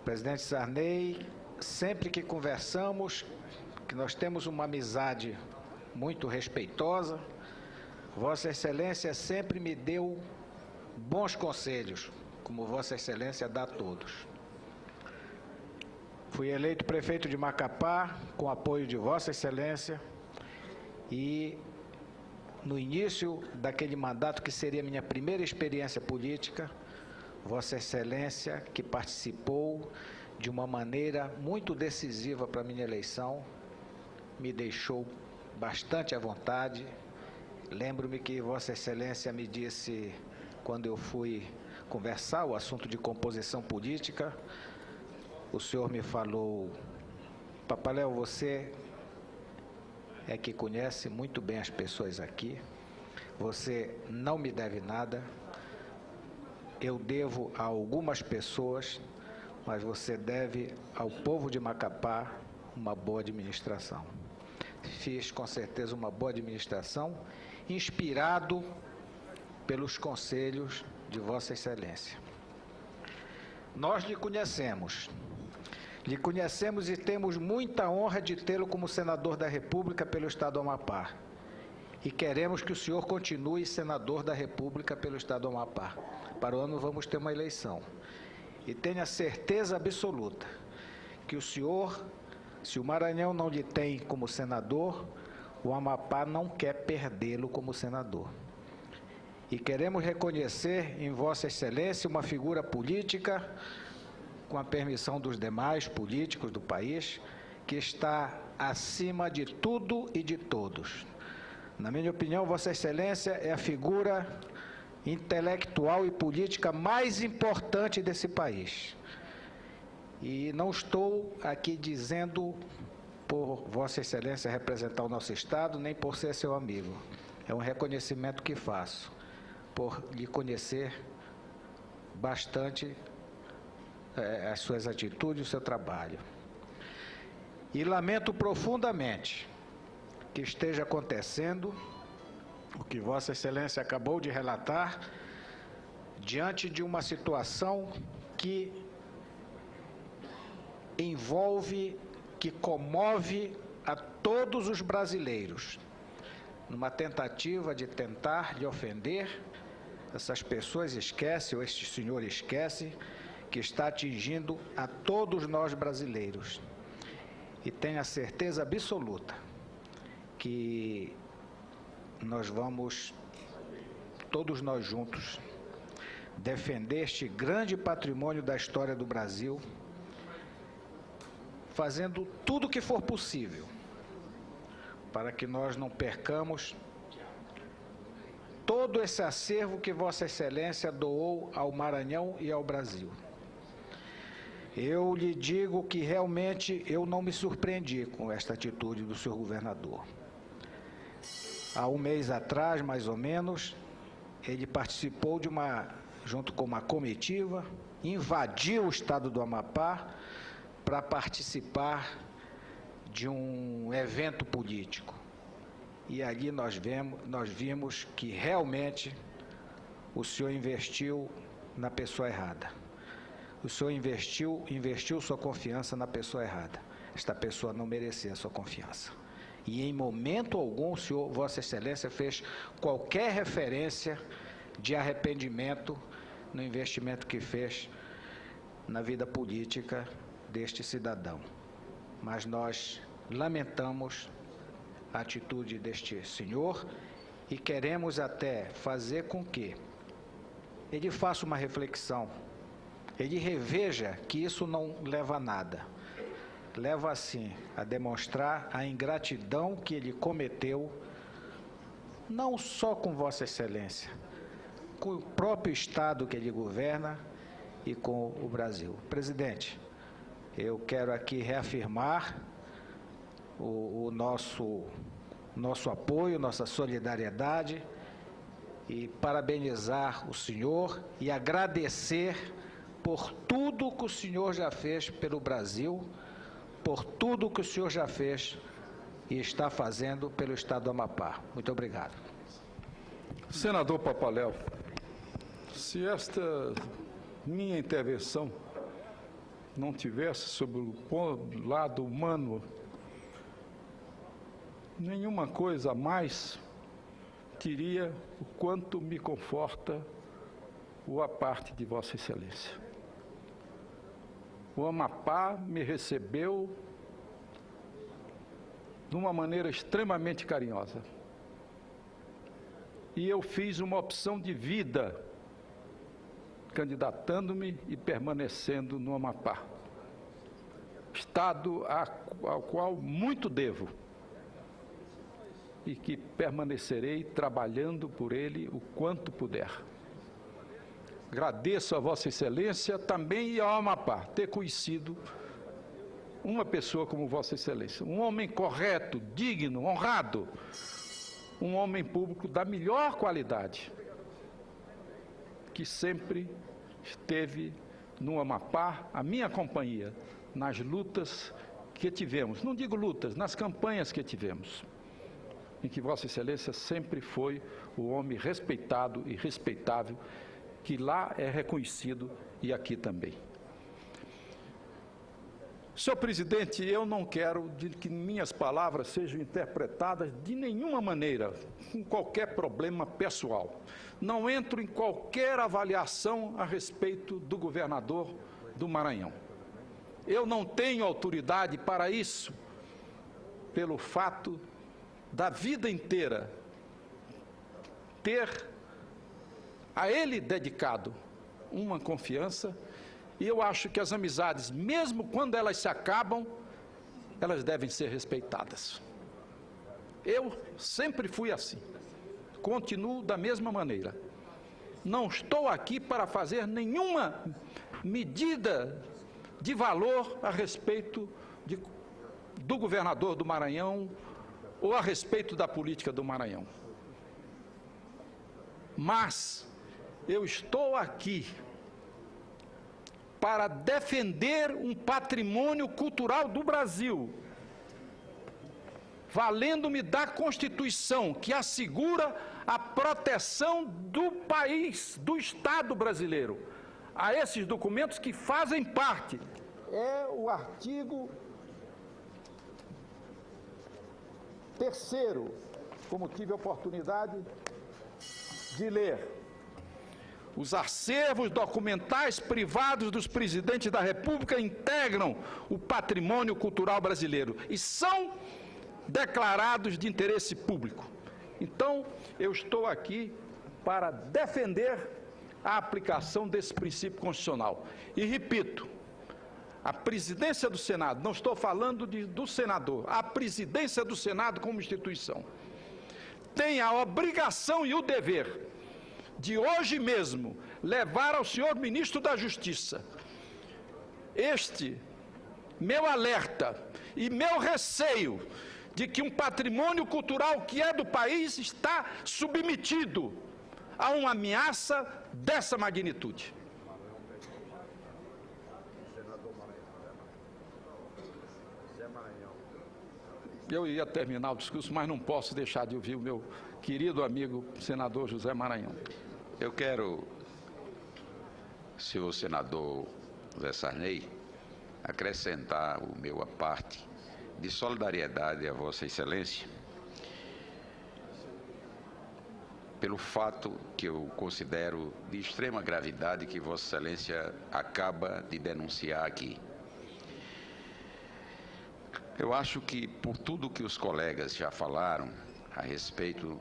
Presidente Sarney, sempre que conversamos, que nós temos uma amizade muito respeitosa, Vossa Excelência sempre me deu bons conselhos, como Vossa Excelência dá a todos. Fui eleito prefeito de Macapá, com apoio de Vossa Excelência, e no início daquele mandato, que seria minha primeira experiência política, Vossa Excelência, que participou de uma maneira muito decisiva para a minha eleição, me deixou bastante à vontade. Lembro-me que Vossa Excelência me disse, quando eu fui conversar o assunto de composição política, o senhor me falou: Papaléu, você é que conhece muito bem as pessoas aqui, você não me deve nada, eu devo a algumas pessoas, mas você deve ao povo de Macapá uma boa administração. Fiz com certeza uma boa administração, inspirado pelos conselhos de Vossa Excelência. Nós lhe conhecemos e temos muita honra de tê-lo como senador da República pelo Estado do Amapá. E queremos que o senhor continue senador da República pelo Estado do Amapá. Para o ano vamos ter uma eleição. E tenha certeza absoluta que o senhor, se o Maranhão não lhe tem como senador, o Amapá não quer perdê-lo como senador. E queremos reconhecer em Vossa Excelência uma figura política, com a permissão dos demais políticos do país, que está acima de tudo e de todos. Na minha opinião, Vossa Excelência é a figura intelectual e política mais importante desse país. E não estou aqui dizendo por Vossa Excelência representar o nosso Estado, nem por ser seu amigo. É um reconhecimento que faço, por lhe conhecer bastante as suas atitudes, o seu trabalho. E lamento profundamente que esteja acontecendo o que Vossa Excelência acabou de relatar, diante de uma situação que envolve, que comove a todos os brasileiros, numa tentativa de tentar lhe ofender. Essas pessoas esquecem, ou este senhor esquece, que está atingindo a todos nós brasileiros. E tenha certeza absoluta que nós vamos, todos nós juntos, defender este grande patrimônio da história do Brasil, fazendo tudo o que for possível para que nós não percamos todo esse acervo que Vossa Excelência doou ao Maranhão e ao Brasil. Eu lhe digo que realmente eu não me surpreendi com esta atitude do senhor governador. Há um mês atrás, mais ou menos, ele participou de uma junto com uma comitiva, invadiu o estado do Amapá para participar de um evento político. E ali nós vimos que realmente o senhor investiu na pessoa errada. O senhor investiu sua confiança na pessoa errada. Esta pessoa não merecia a sua confiança. E em momento algum, o senhor, Vossa Excelência, fez qualquer referência de arrependimento no investimento que fez na vida política deste cidadão. Mas nós lamentamos a atitude deste senhor e queremos até fazer com que ele faça uma reflexão, ele reveja que isso não leva a nada. Leva, assim, a demonstrar a ingratidão que ele cometeu, não só com Vossa Excelência, com o próprio Estado que ele governa e com o Brasil. Presidente, eu quero aqui reafirmar o nosso apoio, nossa solidariedade e parabenizar o senhor e agradecer por tudo que o senhor já fez pelo Brasil, por tudo que o senhor já fez e está fazendo pelo Estado do Amapá. Muito obrigado. Senador Papaléu, se esta minha intervenção não tivesse sobre o lado humano nenhuma coisa a mais, diria o quanto me conforta a parte de Vossa Excelência. O Amapá me recebeu de uma maneira extremamente carinhosa. E eu fiz uma opção de vida, candidatando-me e permanecendo no Amapá, estado ao qual muito devo, e que permanecerei trabalhando por ele o quanto puder. Agradeço a Vossa Excelência também e ao Amapá ter conhecido uma pessoa como Vossa Excelência, um homem correto, digno, honrado, um homem público da melhor qualidade, que sempre esteve no Amapá, a minha companhia, nas lutas que tivemos, não digo lutas, nas campanhas que tivemos, em que Vossa Excelência sempre foi o homem respeitado e respeitável, que lá é reconhecido e aqui também. Senhor presidente, eu não quero que minhas palavras sejam interpretadas de nenhuma maneira, com qualquer problema pessoal. Não entro em qualquer avaliação a respeito do governador do Maranhão. Eu não tenho autoridade para isso, pelo fato da vida inteira ter a ele dedicado uma confiança, e eu acho que as amizades, mesmo quando elas se acabam, elas devem ser respeitadas. Eu sempre fui assim, continuo da mesma maneira. Não estou aqui para fazer nenhuma medida de valor a respeito do governador do Maranhão ou a respeito da política do Maranhão. Mas eu estou aqui para defender um patrimônio cultural do Brasil, valendo-me da Constituição, que assegura a proteção do país, do Estado brasileiro, a esses documentos que fazem parte. É o artigo 3º, como tive a oportunidade de ler. Os acervos documentais privados dos presidentes da República integram o patrimônio cultural brasileiro e são declarados de interesse público. Então, eu estou aqui para defender a aplicação desse princípio constitucional. E repito, a presidência do Senado, não estou falando do senador, a presidência do Senado como instituição, tem a obrigação e o dever de hoje mesmo levar ao senhor ministro da Justiça este meu alerta e meu receio de que um patrimônio cultural que é do país está submetido a uma ameaça dessa magnitude. Eu ia terminar o discurso, mas não posso deixar de ouvir o meu querido amigo, senador José Maranhão. Eu quero, senhor senador José Sarney, acrescentar o meu à parte de solidariedade a Vossa Excelência pelo fato que eu considero de extrema gravidade que Vossa Excelência acaba de denunciar aqui. Eu acho que, por tudo que os colegas já falaram a respeito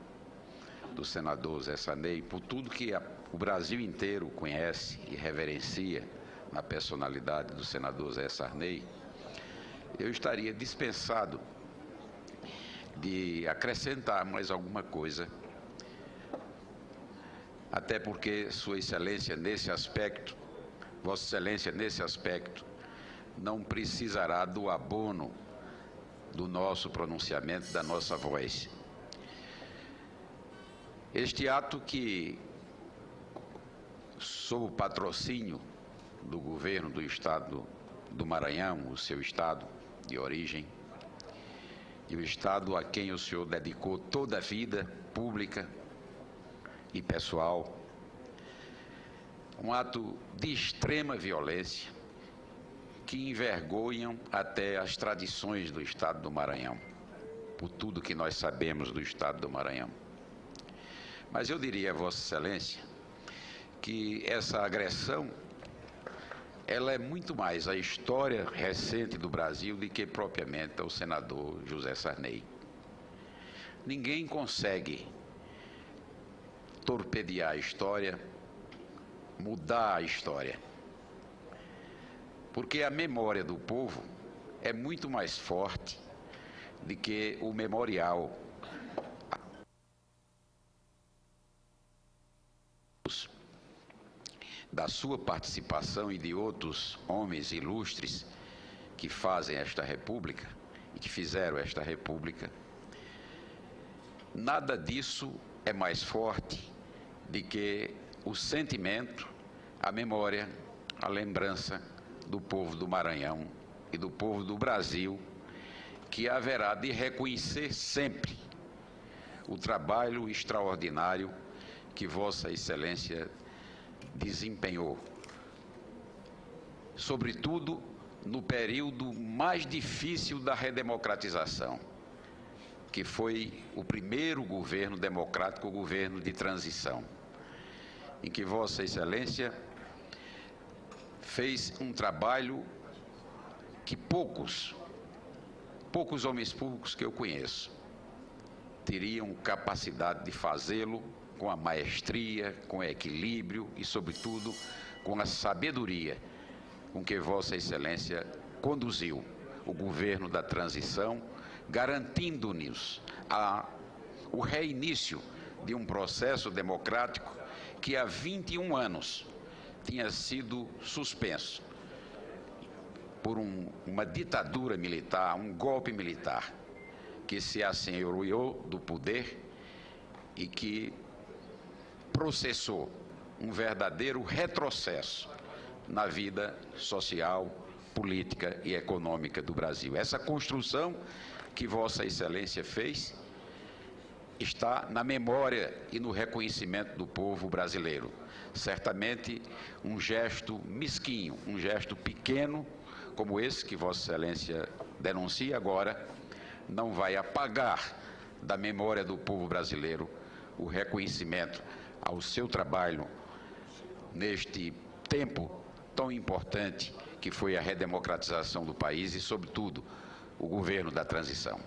do senador Zé Sarney, por tudo que o Brasil inteiro conhece e reverencia na personalidade do senador Zé Sarney, eu estaria dispensado de acrescentar mais alguma coisa, até porque Sua Excelência, nesse aspecto, Vossa Excelência, nesse aspecto, não precisará do abono do nosso pronunciamento, da nossa voz. Este ato que, sob o patrocínio do governo do Estado do Maranhão, o seu Estado de origem, e o Estado a quem o senhor dedicou toda a vida pública e pessoal, um ato de extrema violência, que envergonham até as tradições do Estado do Maranhão, por tudo que nós sabemos do Estado do Maranhão. Mas eu diria a Vossa Excelência que essa agressão, ela é muito mais a história recente do Brasil do que propriamente ao senador José Sarney. Ninguém consegue torpedear a história, mudar a história. Porque a memória do povo é muito mais forte do que o memorial da sua participação e de outros homens ilustres que fazem esta república e que fizeram esta república. Nada disso é mais forte do que o sentimento, a memória, a lembrança do povo do Maranhão e do povo do Brasil, que haverá de reconhecer sempre o trabalho extraordinário que Vossa Excelência desempenhou, sobretudo no período mais difícil da redemocratização, que foi o primeiro governo democrático, o governo de transição, em que Vossa Excelência fez um trabalho que poucos homens públicos que eu conheço teriam capacidade de fazê-lo com a maestria, com o equilíbrio e, sobretudo, com a sabedoria com que Vossa Excelência conduziu o governo da transição, garantindo-nos o reinício de um processo democrático que há 21 anos tinha sido suspenso por uma ditadura militar, um golpe militar, que se assenhoreou do poder e que processou um verdadeiro retrocesso na vida social, política e econômica do Brasil. Essa construção que Vossa Excelência fez está na memória e no reconhecimento do povo brasileiro. Certamente um gesto mesquinho, um gesto pequeno, como esse que Vossa Excelência denuncia agora, não vai apagar da memória do povo brasileiro o reconhecimento ao seu trabalho neste tempo tão importante que foi a redemocratização do país e, sobretudo, o governo da transição.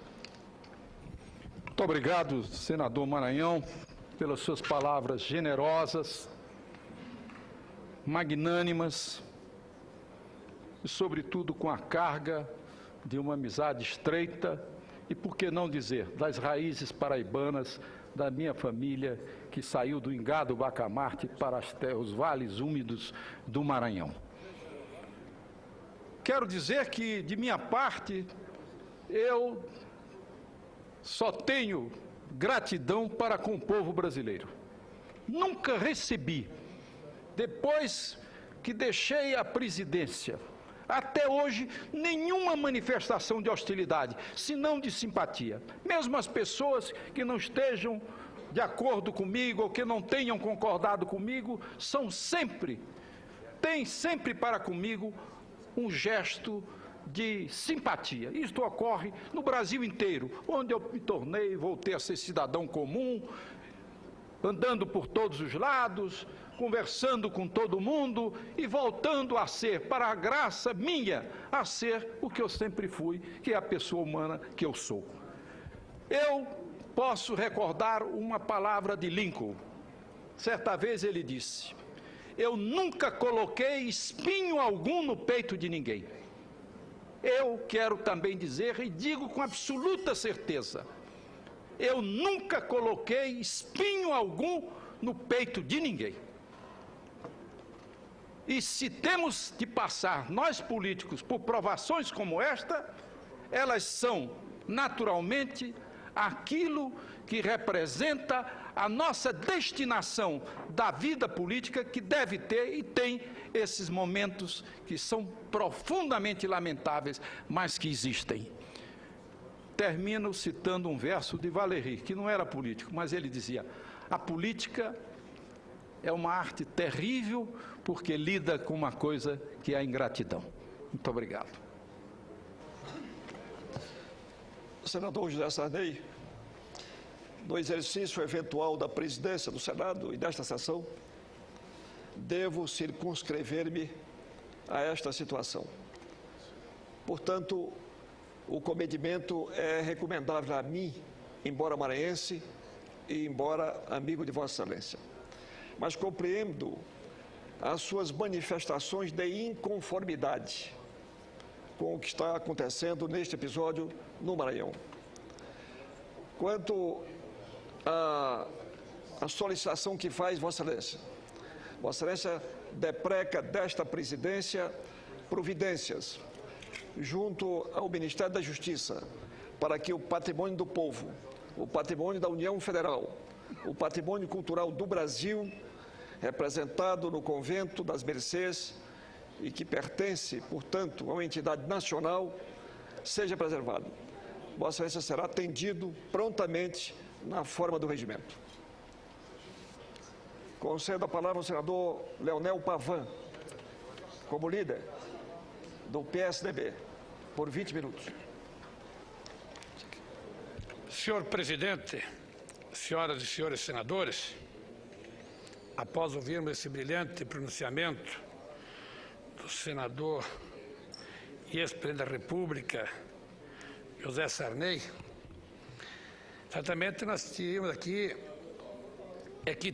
Muito obrigado, senador Maranhão, pelas suas palavras generosas, magnânimas e, sobretudo, com a carga de uma amizade estreita e, por que não dizer, das raízes paraibanas da minha família que saiu do Ingá do Bacamarte para os vales úmidos do Maranhão. Quero dizer que, de minha parte, eu só tenho gratidão para com o povo brasileiro. nunca recebi, depois que deixei a presidência, até hoje, nenhuma manifestação de hostilidade, senão de simpatia. Mesmo as pessoas que não estejam de acordo comigo ou que não tenham concordado comigo, têm sempre para comigo um gesto de simpatia. Isto ocorre no Brasil inteiro, onde eu me tornei, voltei a ser cidadão comum, andando por todos os lados, conversando com todo mundo e voltando a ser, para a graça minha, a ser o que eu sempre fui, que é a pessoa humana que eu sou. Eu posso recordar uma palavra de Lincoln. Certa vez ele disse: eu nunca coloquei espinho algum no peito de ninguém. Eu quero também dizer, e digo com absoluta certeza, eu nunca coloquei espinho algum no peito de ninguém. E se temos de passar, nós políticos, por provações como esta, elas são, naturalmente, aquilo que representa a nossa destinação da vida política, que deve ter e tem esses momentos que são profundamente lamentáveis, mas que existem. Termino citando um verso de Valéry, que não era político, mas ele dizia: a política é uma arte terrível porque lida com uma coisa que é a ingratidão. Muito obrigado. Senador José Sarney, no exercício eventual da presidência do Senado e desta sessão, devo circunscrever-me a esta situação. Portanto, o comedimento é recomendável a mim, embora maranhense e embora amigo de Vossa Excelência. Mas compreendo as suas manifestações de inconformidade com o que está acontecendo neste episódio no Maranhão. Quanto à solicitação que faz Vossa Excelência, Vossa Excelência depreca desta presidência providências junto ao Ministério da Justiça para que o patrimônio do povo, o patrimônio da União Federal, o patrimônio cultural do Brasil, representado no Convento das Mercês e que pertence, portanto, a uma entidade nacional, seja preservado. Vossa Excelência será atendido prontamente na forma do regimento. Concedo a palavra ao senador Leonel Pavan, como líder do PSDB, por 20 minutos. Senhor presidente, senhoras e senhores senadores, após ouvirmos esse brilhante pronunciamento do senador e ex-presidente da República, José Sarney, certamente nós tínhamos aqui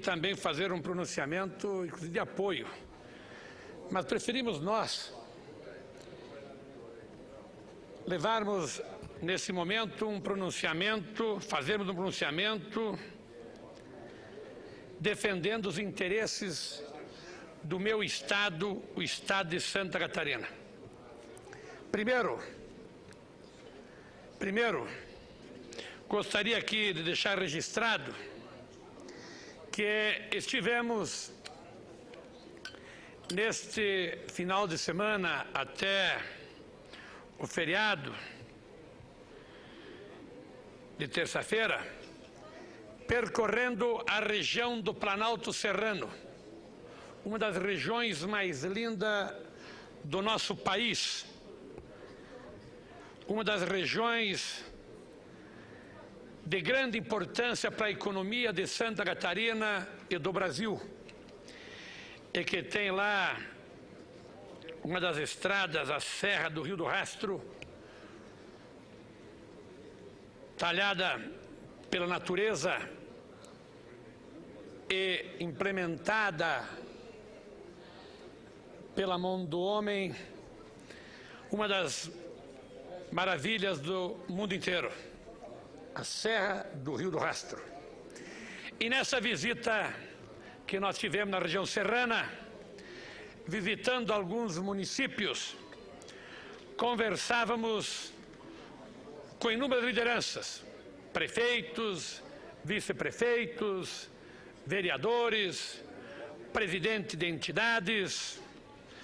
também fazer um pronunciamento, inclusive de apoio, mas preferimos nós levarmos nesse momento fazermos um pronunciamento defendendo os interesses do meu estado, o estado de Santa Catarina. Primeiro, gostaria aqui de deixar registrado que estivemos neste final de semana até o feriado de terça-feira, percorrendo a região do Planalto Serrano, uma das regiões mais lindas do nosso país, uma das regiões de grande importância para a economia de Santa Catarina e do Brasil, e que tem lá uma das estradas, a Serra do Rio do Rastro, talhada pela natureza e implementada pela mão do homem, uma das maravilhas do mundo inteiro, a Serra do Rio do Rastro. E nessa visita que nós tivemos na região serrana, visitando alguns municípios, conversávamos com inúmeras lideranças, prefeitos, vice-prefeitos, vereadores, presidentes de entidades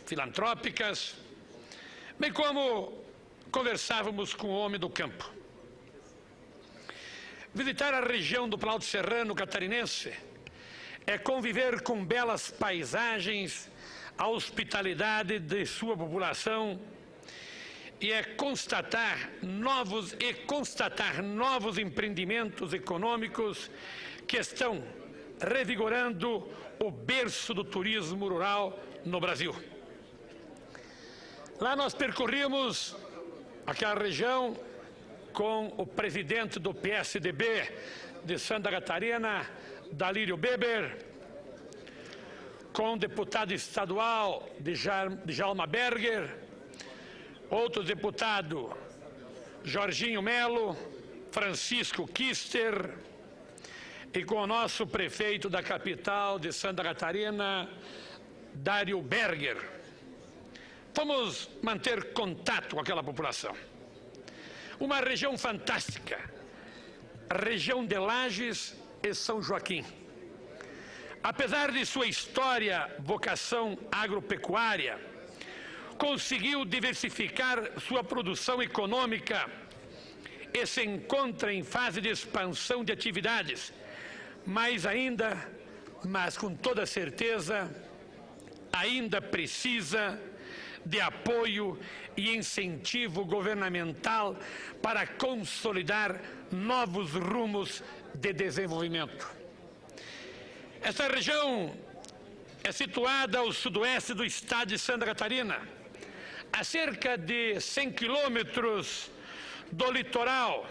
filantrópicas, bem como conversávamos com o homem do campo. Visitar a região do Planalto Serrano catarinense é conviver com belas paisagens, a hospitalidade de sua população e é constatar novos empreendimentos econômicos que estão revigorando o berço do turismo rural no Brasil. Lá nós percorrimos aquela região com o presidente do PSDB de Santa Catarina, Dalírio Beber, com o deputado estadual Djalma Berger, outro deputado Jorginho Melo, Francisco Kister, e com o nosso prefeito da capital de Santa Catarina, Dário Berger. Vamos manter contato com aquela população. Uma região fantástica, a região de Lages e São Joaquim. Apesar de sua história, vocação agropecuária, conseguiu diversificar sua produção econômica e se encontra em fase de expansão de atividades, mas com toda certeza, ainda precisa de apoio e incentivo governamental para consolidar novos rumos de desenvolvimento. Esta região é situada ao sudoeste do estado de Santa Catarina, a cerca de 100 quilômetros do litoral.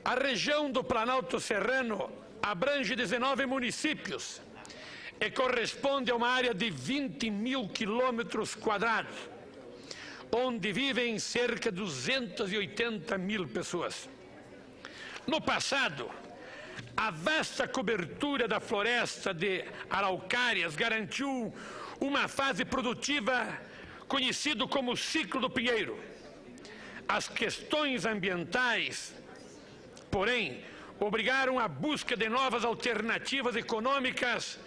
A região do Planalto Serrano abrange 19 municípios e corresponde a uma área de 20 mil quilômetros quadrados, onde vivem cerca de 280 mil pessoas. No passado, a vasta cobertura da floresta de araucárias garantiu uma fase produtiva conhecida como ciclo do pinheiro. As questões ambientais, porém, obrigaram a busca de novas alternativas econômicas,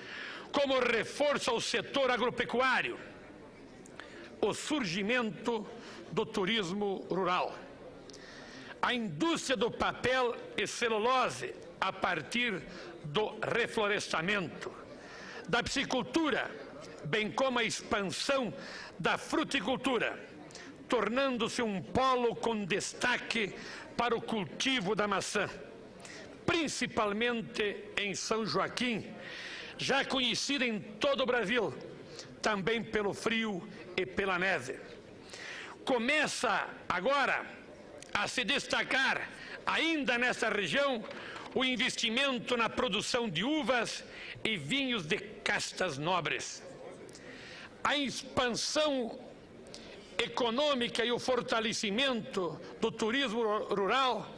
como reforço ao setor agropecuário, o surgimento do turismo rural, a indústria do papel e celulose a partir do reflorestamento, da piscicultura, bem como a expansão da fruticultura, tornando-se um polo com destaque para o cultivo da maçã, principalmente em São Joaquim, já conhecida em todo o Brasil, também pelo frio e pela neve. Começa agora a se destacar, ainda nessa região, o investimento na produção de uvas e vinhos de castas nobres. A expansão econômica e o fortalecimento do turismo rural,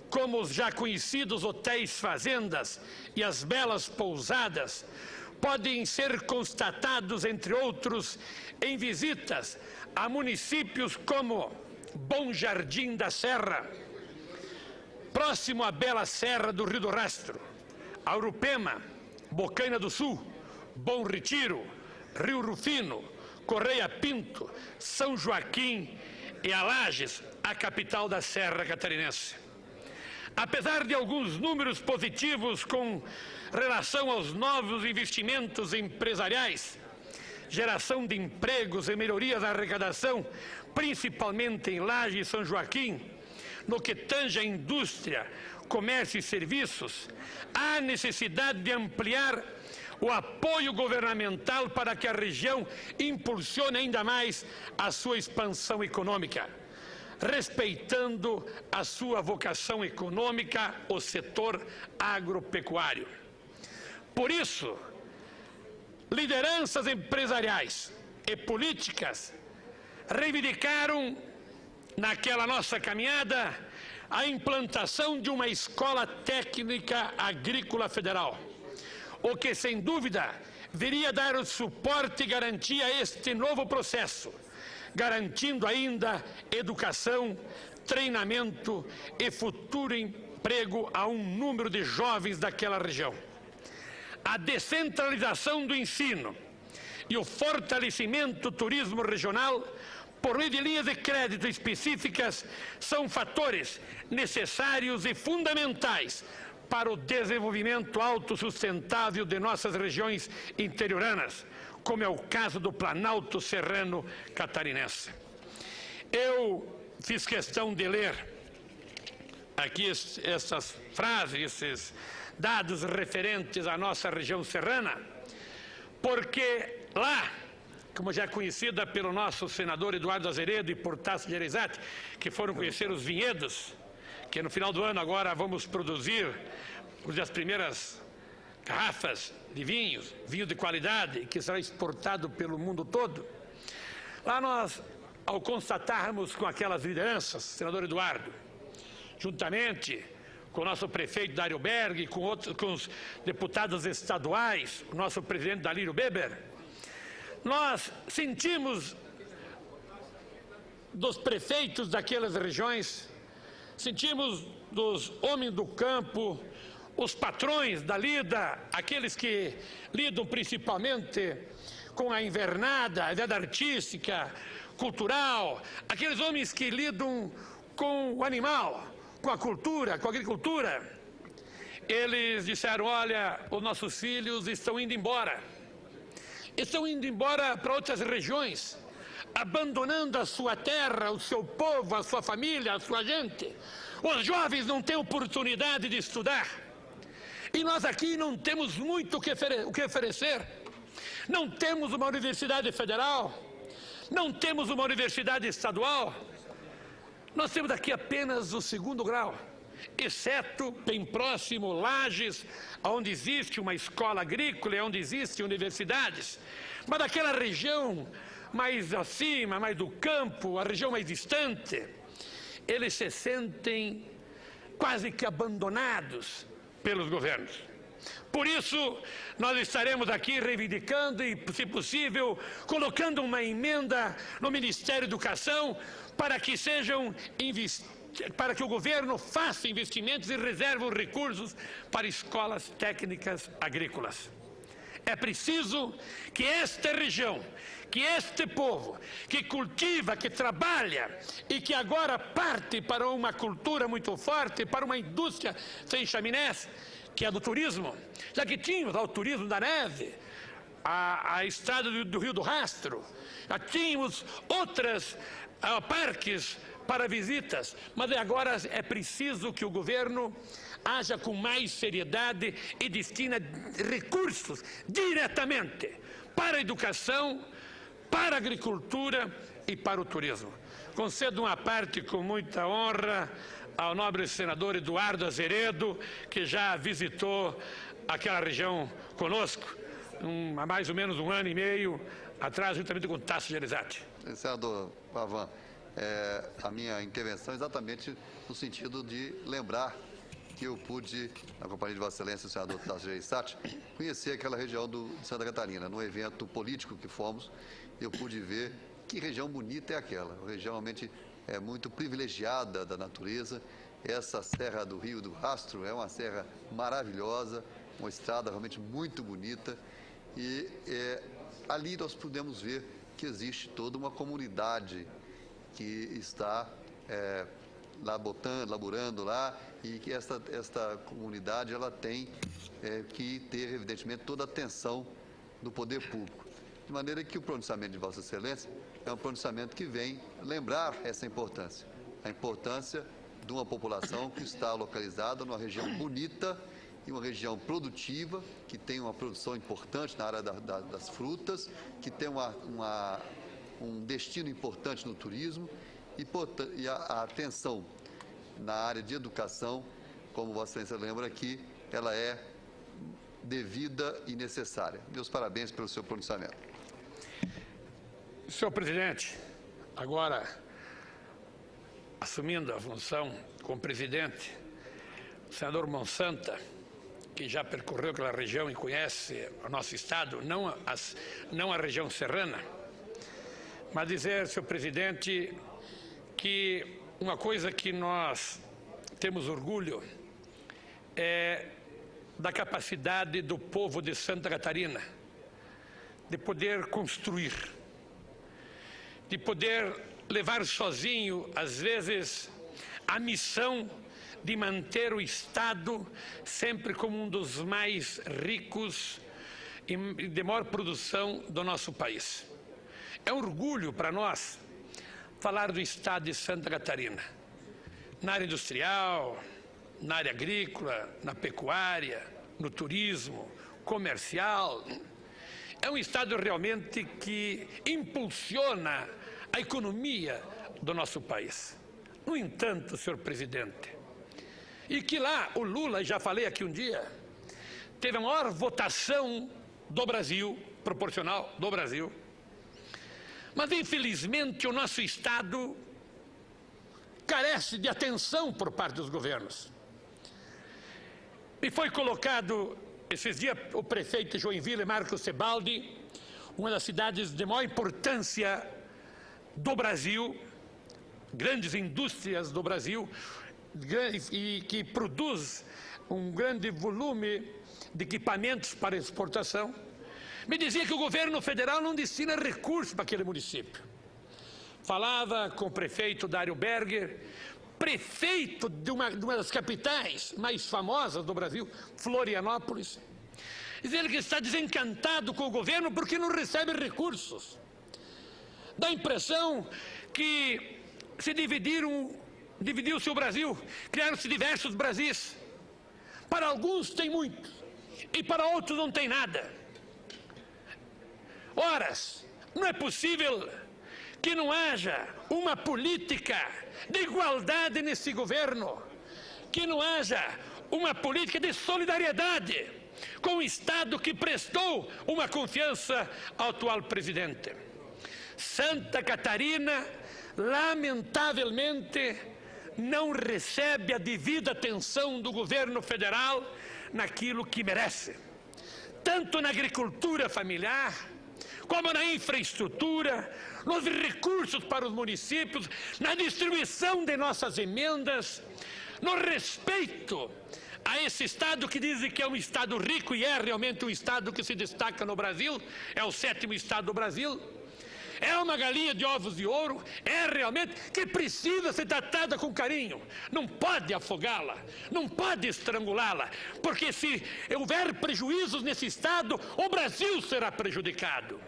como os já conhecidos hotéis fazendas e as belas pousadas, podem ser constatados, entre outros, em visitas a municípios como Bom Jardim da Serra, próximo à bela Serra do Rio do Rastro, Urupema, Bocaina do Sul, Bom Retiro, Rio Rufino, Correia Pinto, São Joaquim e Lages, a capital da Serra Catarinense. Apesar de alguns números positivos com relação aos novos investimentos empresariais, geração de empregos e melhorias na arrecadação, principalmente em Lages e São Joaquim, no que tange à indústria, comércio e serviços, há necessidade de ampliar o apoio governamental para que a região impulsione ainda mais a sua expansão econômica, respeitando a sua vocação econômica, o setor agropecuário. Por isso, lideranças empresariais e políticas reivindicaram, naquela nossa caminhada, a implantação de uma escola técnica agrícola federal, o que, sem dúvida, viria dar o suporte e garantia a este novo processo, garantindo ainda educação, treinamento e futuro emprego a um número de jovens daquela região. a descentralização do ensino e o fortalecimento do turismo regional por meio de linhas de crédito específicas são fatores necessários e fundamentais para o desenvolvimento autossustentável de nossas regiões interioranas, como é o caso do Planalto Serrano Catarinense. Eu fiz questão de ler aqui essas frases, esses dados referentes à nossa região serrana, porque lá, como já é conhecida pelo nosso senador Eduardo Azeredo e por Tasso Gereissati, que foram conhecer os vinhedos, que no final do ano agora vamos produzir as primeiras garrafas de vinho de qualidade, que será exportado pelo mundo todo. Lá nós, ao constatarmos com aquelas lideranças, senador Eduardo, juntamente com o nosso prefeito Dário Berg, com os deputados estaduais, o nosso presidente Dalírio Beber, nós sentimos dos prefeitos daquelas regiões, sentimos dos homens do campo, os patrões da lida, aqueles que lidam principalmente com a invernada, a vida artística, cultural, aqueles homens que lidam com o animal, com a cultura, com a agricultura. Eles disseram: olha, os nossos filhos estão indo embora para outras regiões, abandonando a sua terra, o seu povo, a sua família, a sua gente. Os jovens não têm oportunidade de estudar. E nós aqui não temos muito o que oferecer. Não temos uma universidade federal, não temos uma universidade estadual. Nós temos aqui apenas o 2º grau, exceto bem próximo Lages, onde existe uma escola agrícola, onde existem universidades. Mas daquela região mais acima, mais do campo, a região mais distante, eles se sentem quase que abandonados pelos governos. Por isso, nós estaremos aqui reivindicando e, se possível, colocando uma emenda no Ministério da Educação para que o governo faça investimentos e reserve os recursos para escolas técnicas agrícolas. É preciso que esta região, que este povo, que cultiva, que trabalha e que agora parte para uma cultura muito forte, para uma indústria sem chaminés, que é do turismo, já que tínhamos lá o turismo da neve, a estrada do Rio do Rastro, já tínhamos outros parques para visitas, mas agora é preciso que o governo haja com mais seriedade e destina recursos diretamente para a educação, para a agricultura e para o turismo. Concedo uma parte com muita honra ao nobre senador Eduardo Azeredo, que já visitou aquela região conosco há mais ou menos 1 ano e meio atrás, juntamente com o Tasso Gereissati. Senador Pavan, a minha intervenção é exatamente no sentido de lembrar que eu pude, na companhia de Vossa Excelência, o senador Tasso Gereissati, conhecer aquela região de Santa Catarina. No evento político que fomos, eu pude ver que região bonita é aquela. Uma região realmente muito privilegiada da natureza. Essa Serra do Rio do Rastro é uma serra maravilhosa, uma estrada realmente muito bonita. E ali nós pudemos ver que existe toda uma comunidade que está laborando lá, e que esta comunidade ela tem que ter, evidentemente, toda a atenção do poder público. De maneira que o pronunciamento de Vossa Excelência é um pronunciamento que vem lembrar essa importância, a importância de uma população que está localizada numa região bonita e uma região produtiva, que tem uma produção importante na área das frutas, que tem um destino importante no turismo e a atenção na área de educação, como Vossa Excelência lembra aqui, ela é devida e necessária. Meus parabéns pelo seu pronunciamento. Senhor presidente, agora assumindo a função como presidente, o senador Monsanta, que já percorreu aquela região e conhece o nosso estado, não a região serrana, mas dizer, senhor presidente, que uma coisa que nós temos orgulho é da capacidade do povo de Santa Catarina de poder construir, de poder levar sozinho, às vezes, a missão de manter o Estado sempre como um dos mais ricos e de maior produção do nosso país. É um orgulho para nós falar do Estado de Santa Catarina, na área industrial, na área agrícola, na pecuária, no turismo, comercial. É um Estado realmente que impulsiona a economia do nosso país. No entanto, senhor presidente, e que lá o Lula, já falei aqui um dia, teve a maior votação do Brasil, proporcional do Brasil, mas infelizmente o nosso Estado carece de atenção por parte dos governos. E foi colocado esses dias o prefeito de Joinville, Marcos Sebaldi, uma das cidades de maior importância do Brasil, grandes indústrias do Brasil, e que produz um grande volume de equipamentos para exportação, me dizia que o governo federal não destina recursos para aquele município. Falava com o prefeito Dário Berger, prefeito de uma das capitais mais famosas do Brasil, Florianópolis, dizendo que está desencantado com o governo porque não recebe recursos. Dá a impressão que se dividiu-se o Brasil, criaram-se diversos Brasis. Para alguns tem muito e para outros não tem nada. Ora, não é possível que não haja uma política de igualdade nesse governo, que não haja uma política de solidariedade com o Estado que prestou uma confiança ao atual presidente. Santa Catarina, lamentavelmente, não recebe a devida atenção do governo federal naquilo que merece, tanto na agricultura familiar, como na infraestrutura, nos recursos para os municípios, na distribuição de nossas emendas, no respeito a esse Estado que dizem que é um Estado rico e é realmente um Estado que se destaca no Brasil, é o 7º Estado do Brasil. É uma galinha de ovos de ouro, é realmente que precisa ser tratada com carinho. Não pode afogá-la, não pode estrangulá-la, porque se houver prejuízos nesse Estado, o Brasil será prejudicado.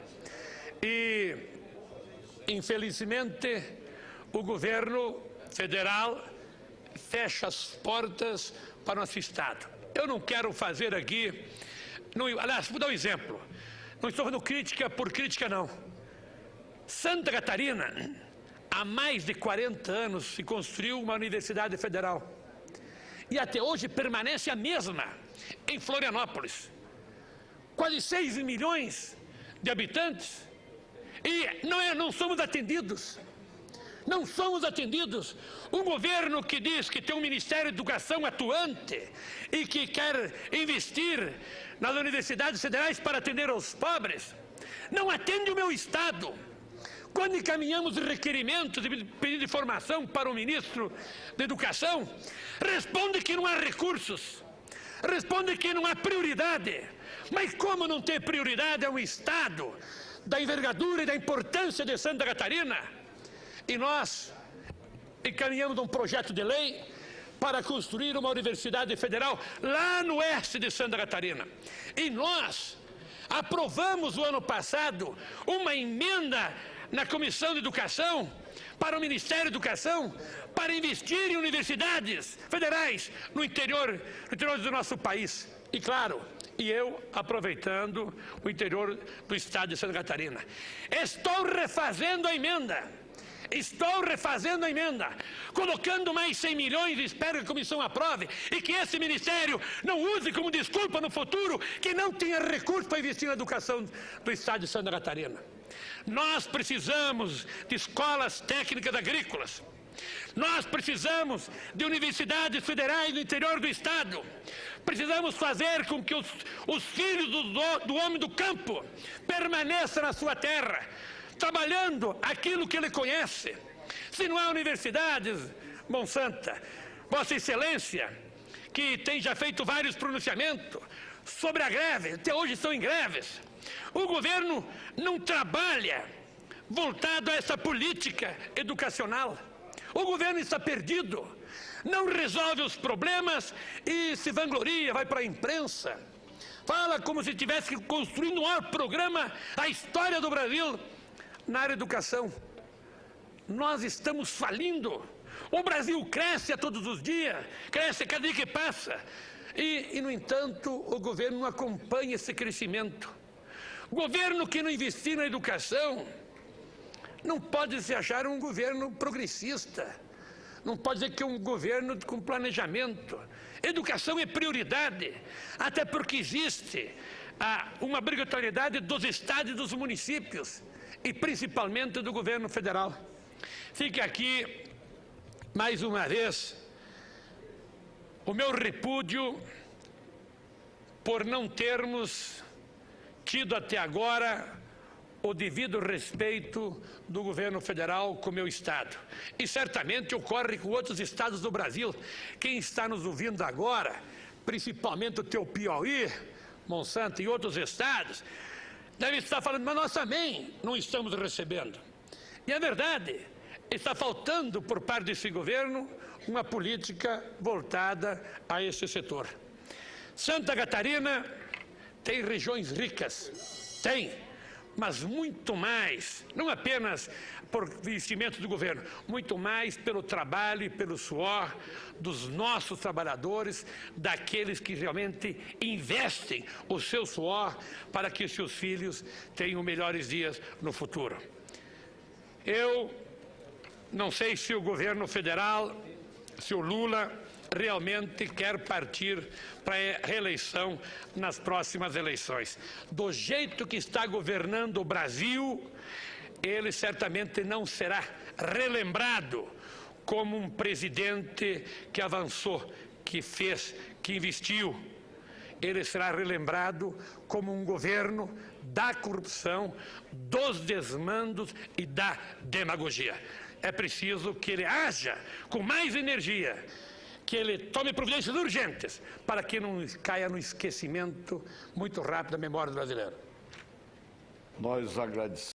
E, infelizmente, o governo federal fecha as portas para o nosso Estado. Eu não quero fazer aqui, aliás, vou dar um exemplo. Não estou fazendo crítica por crítica, não. Santa Catarina, há mais de 40 anos se construiu uma universidade federal e até hoje permanece a mesma em Florianópolis. Quase 6 milhões de habitantes e não somos atendidos. Não somos atendidos. Um governo que diz que tem um Ministério da Educação atuante e que quer investir nas universidades federais para atender aos pobres, não atende o meu Estado. Quando encaminhamos requerimentos de pedido de informação para o ministro da Educação, responde que não há recursos, responde que não há prioridade. Mas como não ter prioridade a um Estado da envergadura e da importância de Santa Catarina? E nós encaminhamos um projeto de lei para construir uma universidade federal lá no oeste de Santa Catarina. E nós aprovamos o ano passado uma emenda na Comissão de Educação, para o Ministério da Educação, para investir em universidades federais no interior do nosso país. E claro, eu aproveitando o interior do estado de Santa Catarina. Estou refazendo a emenda, colocando mais 100 milhões, espero que a comissão aprove, e que esse ministério não use como desculpa no futuro que não tenha recurso para investir na educação do estado de Santa Catarina. Nós precisamos de escolas técnicas agrícolas. Nós precisamos de universidades federais no interior do estado. Precisamos fazer com que os filhos do homem do campo permaneçam na sua terra, trabalhando aquilo que ele conhece. Se não há universidades, Monsanta, Vossa Excelência, que tem já feito vários pronunciamentos sobre a greve, até hoje estão em greves. O governo não trabalha voltado a essa política educacional. O governo está perdido, não resolve os problemas e se vangloria, vai para a imprensa. Fala como se estivesse construindo o maior programa da história do Brasil na área de educação. Nós estamos falindo. O Brasil cresce a todos os dias, cresce cada dia que passa. E, no entanto, o governo não acompanha esse crescimento. Governo que não investir na educação não pode se achar um governo progressista. Não pode dizer que é um governo com planejamento. Educação é prioridade, até porque existe uma obrigatoriedade dos estados e dos municípios, e principalmente do governo federal. Fica aqui, mais uma vez, o meu repúdio por não termos tido até agora o devido respeito do governo federal com o meu estado. E certamente ocorre com outros estados do Brasil. Quem está nos ouvindo agora, principalmente o teu Piauí, Monsanto e outros estados, deve estar falando, mas nós também não estamos recebendo. E é verdade, está faltando por parte desse governo uma política voltada a esse setor. Santa Catarina tem regiões ricas, tem, mas muito mais, não apenas por investimento do governo, muito mais pelo trabalho e pelo suor dos nossos trabalhadores, daqueles que realmente investem o seu suor para que seus filhos tenham melhores dias no futuro. Eu não sei se o governo federal, se o Lula realmente quer partir para a reeleição nas próximas eleições. Do jeito que está governando o Brasil, ele certamente não será relembrado como um presidente que avançou, que fez, que investiu. Ele será relembrado como um governo da corrupção, dos desmandos e da demagogia. É preciso que ele haja com mais energia, que ele tome providências urgentes para que não caia no esquecimento muito rápido da memória do brasileiro. Nós agradecemos.